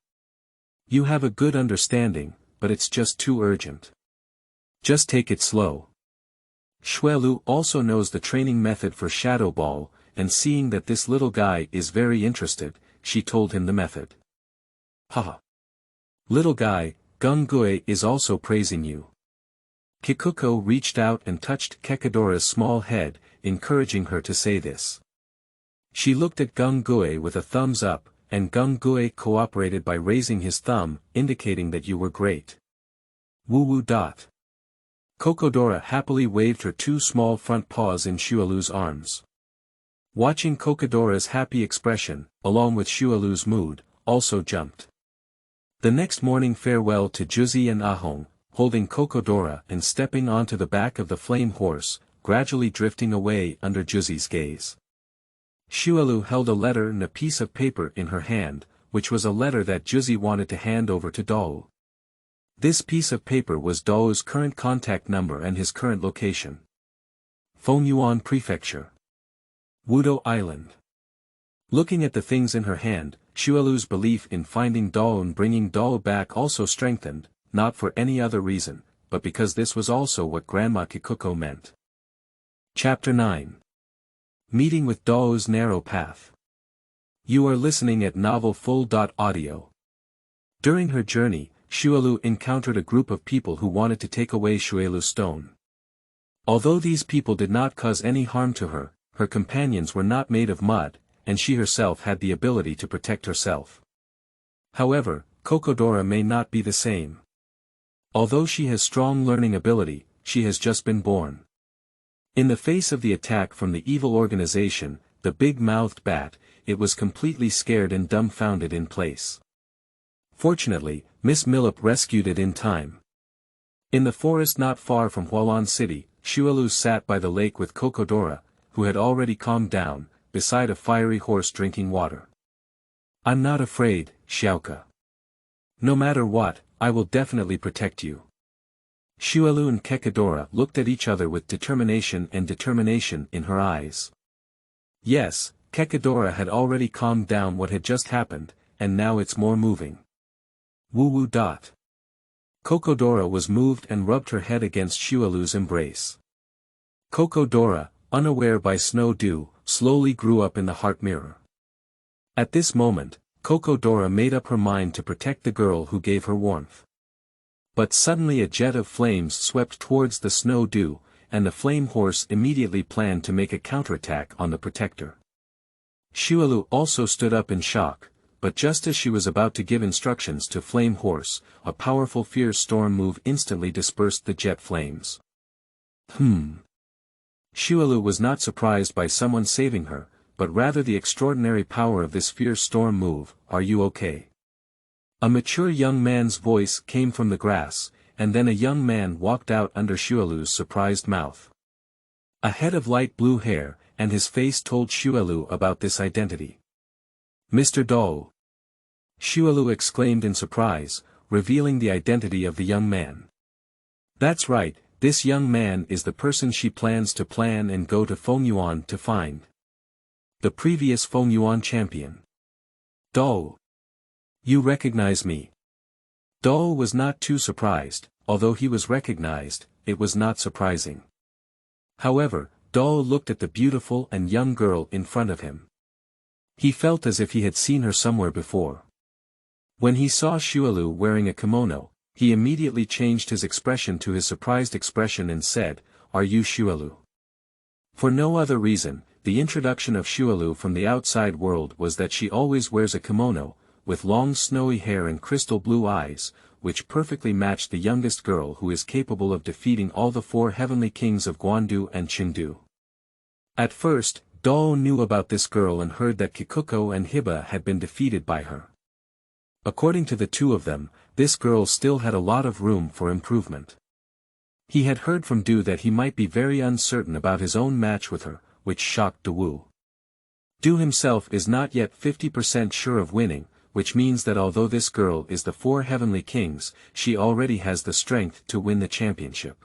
You have a good understanding, but it's just too urgent. Just take it slow. Xuelu also knows the training method for Shadow Ball, and seeing that this little guy is very interested, she told him the method. Haha. Little guy, Gungue is also praising you. Kikuko reached out and touched Kekadora's small head, encouraging her to say this. She looked at Gungue with a thumbs up, and Gungue cooperated by raising his thumb, indicating that you were great. Woo. Kokodora happily waved her two small front paws in Xuelu's arms. Watching Kokodora's happy expression, along with Xuelu's mood, also jumped. The next morning farewell to Juzi and Ahong, holding Kokodora and stepping onto the back of the flame horse, gradually drifting away under Juzi's gaze. Xuelu held a letter and a piece of paper in her hand, which was a letter that Juzi wanted to hand over to Dawu. This piece of paper was Dawu's current contact number and his current location. Fengyuan Prefecture. Wudo Island. Looking at the things in her hand, Xuelu's belief in finding Dawu and bringing Dawu back also strengthened, not for any other reason, but because this was also what Grandma Kikuko meant. Chapter 9. Meeting with Dawu's Narrow Path. You are listening at novelfull.audio. During her journey, Xuelu encountered a group of people who wanted to take away Xuelu's stone. Although these people did not cause any harm to her, her companions were not made of mud, and she herself had the ability to protect herself. However, Kokodora may not be the same. Although she has strong learning ability, she has just been born. In the face of the attack from the evil organization, the big-mouthed bat, it was completely scared and dumbfounded in place. Fortunately, Miss Millip rescued it in time. In the forest not far from Hualan City, Xuelu sat by the lake with Cocodora, who had already calmed down, beside a fiery horse drinking water. I'm not afraid, Xiaoka. No matter what, I will definitely protect you. Xuelu and Cocodora looked at each other with determination in her eyes. Yes, Cocodora had already calmed down what had just happened, and now it's more moving. Woo-woo. Cocodora was moved and rubbed her head against Xuelu's embrace. Cocodora, unaware by snow dew, slowly grew up in the heart mirror. At this moment, Cocodora made up her mind to protect the girl who gave her warmth. But suddenly a jet of flames swept towards the snow dew, and the flame horse immediately planned to make a counterattack on the protector. Xuelu also stood up in shock, but just as she was about to give instructions to Flame Horse, a powerful fierce storm move instantly dispersed the jet flames. Xuelu was not surprised by someone saving her, but rather the extraordinary power of this fierce storm move. Are you okay? A mature young man's voice came from the grass, and then a young man walked out under Xuelu's surprised mouth. A head of light blue hair, and his face told Xuelu about this identity. Mr. Dawu. Xuelu exclaimed in surprise, revealing the identity of the young man. That's right, this young man is the person she plans to plan and go to Fengyuan to find. The previous Fengyuan champion. Dawu. You recognize me. Dawu was not too surprised, although he was recognized, it was not surprising. However, Dawu looked at the beautiful and young girl in front of him. He felt as if he had seen her somewhere before. When he saw Xuelu wearing a kimono, he immediately changed his expression to his surprised expression and said, "Are you Xuelu?" For no other reason, the introduction of Xuelu from the outside world was that she always wears a kimono, with long snowy hair and crystal blue eyes, which perfectly matched the youngest girl who is capable of defeating all the four heavenly kings of Guandu and Chengdu. At first, Dawu knew about this girl and heard that Kikuko and Hiba had been defeated by her. According to the two of them, this girl still had a lot of room for improvement. He had heard from Du that he might be very uncertain about his own match with her, which shocked Dawu. Du himself is not yet 50% sure of winning, which means that although this girl is the four heavenly kings, she already has the strength to win the championship.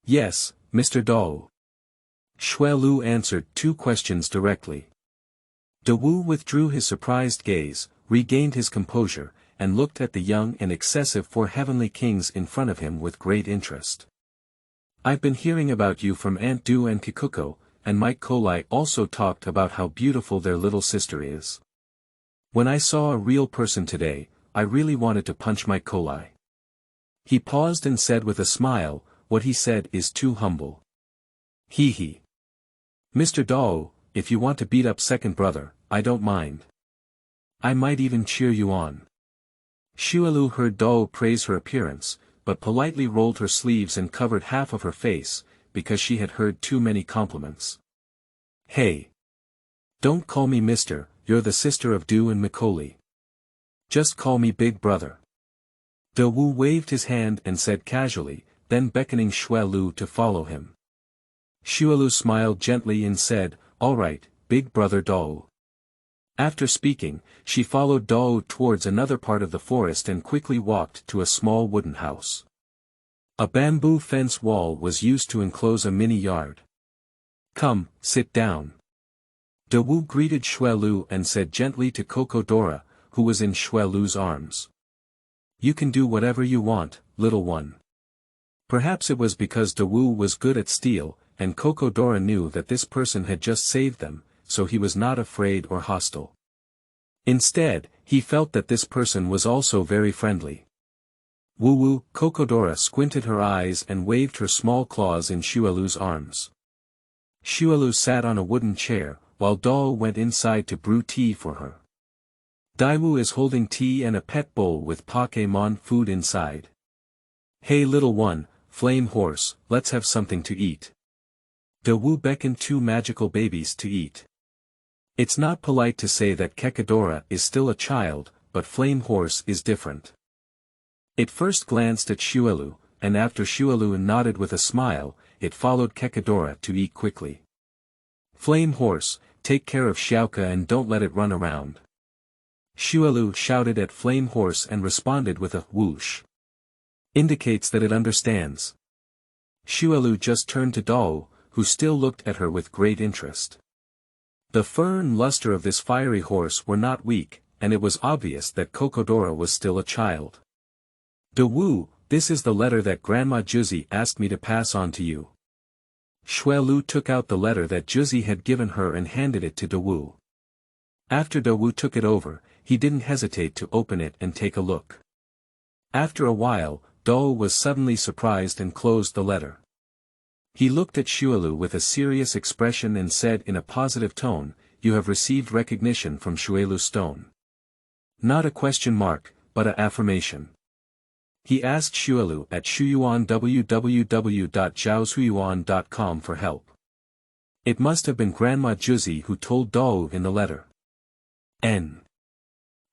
Yes, Mr. Dawu. Xuelu answered two questions directly. Dawu withdrew his surprised gaze, regained his composure, and looked at the young and excessive four heavenly kings in front of him with great interest. I've been hearing about you from Aunt Du and Kikuko, and Mike Kolai also talked about how beautiful their little sister is. When I saw a real person today, I really wanted to punch Mike Kolai. He paused and said with a smile, what he said is too humble. Hee. Mr. Dawu, if you want to beat up second brother, I don't mind. I might even cheer you on. Xuelu heard Dawu praise her appearance, but politely rolled her sleeves and covered half of her face, because she had heard too many compliments. Hey! Don't call me Mr., you're the sister of Du and Mikoli. Just call me Big Brother. Dawu waved his hand and said casually, then beckoning Xuelu to follow him. Xuelu smiled gently and said, all right, Big Brother Dawu. After speaking, she followed Dawu towards another part of the forest and quickly walked to a small wooden house. A bamboo fence wall was used to enclose a mini yard. Come, sit down. Dawu greeted Xuelu and said gently to Cocodora, who was in Xuelu's arms. You can do whatever you want, little one. Perhaps it was because Dawu was good at steel, and Cocodora knew that this person had just saved them, so he was not afraid or hostile. Instead, he felt that this person was also very friendly. Woo-woo, Cocodora squinted her eyes and waved her small claws in Xuelu's arms. Xuelu sat on a wooden chair, while Dawu went inside to brew tea for her. Daimu is holding tea and a pet bowl with Pokémon food inside. Hey little one, Flame Horse, let's have something to eat. Dawu beckoned two magical babies to eat. It's not polite to say that Cocodora is still a child, but Flame Horse is different. It first glanced at Xuelu, and after Xuelu nodded with a smile, it followed Kekadora to eat quickly. Flame Horse, take care of Xiaoka and don't let it run around. Xuelu shouted at Flame Horse and responded with a whoosh. Indicates that it understands. Xuelu just turned to Dawu, who still looked at her with great interest. The fur and luster of this fiery horse were not weak, and it was obvious that Kokodora was still a child. Dawu, this is the letter that Grandma Juzi asked me to pass on to you. Xuelu took out the letter that Juzi had given her and handed it to Dawu. After Dawu took it over, he didn't hesitate to open it and take a look. After a while, Dawu was suddenly surprised and closed the letter. He looked at Xuelu with a serious expression and said in a positive tone, "You have received recognition from Xuelu Stone." Not a question mark, but an affirmation. He asked Xuelu at Shuyuan www.zhaoshuyuan.com for help. It must have been Grandma Juzi who told Dawu in the letter.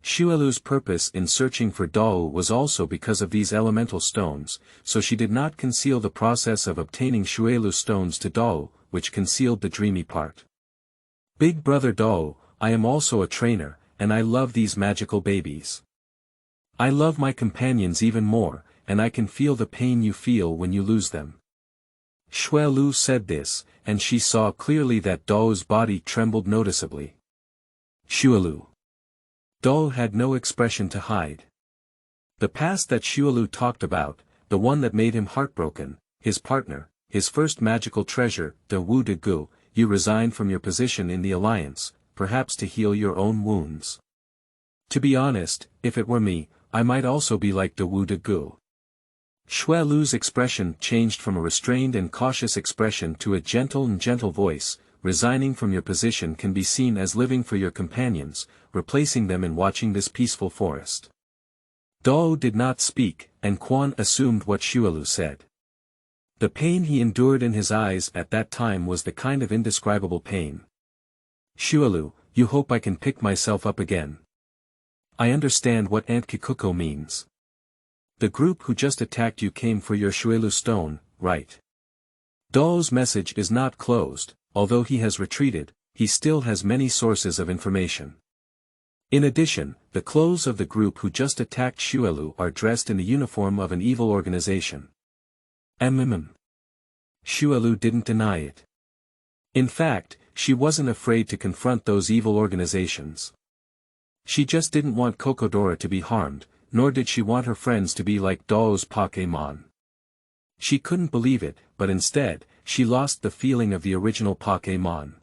Xuelu's purpose in searching for Dawu was also because of these elemental stones, so she did not conceal the process of obtaining Xuelu stones to Dawu, which concealed the dreamy part. Big brother Dawu, I am also a trainer, and I love these magical babies. I love my companions even more, and I can feel the pain you feel when you lose them. Xuelu said this, and she saw clearly that Dawu's body trembled noticeably. Xuelu. Dawu had no expression to hide. The past that Xuelu talked about, the one that made him heartbroken, his partner, his first magical treasure, Dawu de Gu, you resigned from your position in the alliance, perhaps to heal your own wounds. To be honest, if it were me, I might also be like Dawu de Gu. Xuelu's expression changed from a restrained and cautious expression to a gentle voice. Resigning from your position can be seen as living for your companions, replacing them in watching this peaceful forest. Dawu did not speak, and Quan assumed what Xuelu said. The pain he endured in his eyes at that time was the kind of indescribable pain. Xuelu, you hope I can pick myself up again. I understand what Aunt Kikuko means. The group who just attacked you came for your Xuelu stone, right? Dawu's message is not closed. Although he has retreated, he still has many sources of information. In addition, the clothes of the group who just attacked Xuelu are dressed in the uniform of an evil organization. Xuelu didn't deny it. In fact, she wasn't afraid to confront those evil organizations. She just didn't want Kokodora to be harmed, nor did she want her friends to be like Dawu's Pokémon. She couldn't believe it, but instead, she lost the feeling of the original Pokémon.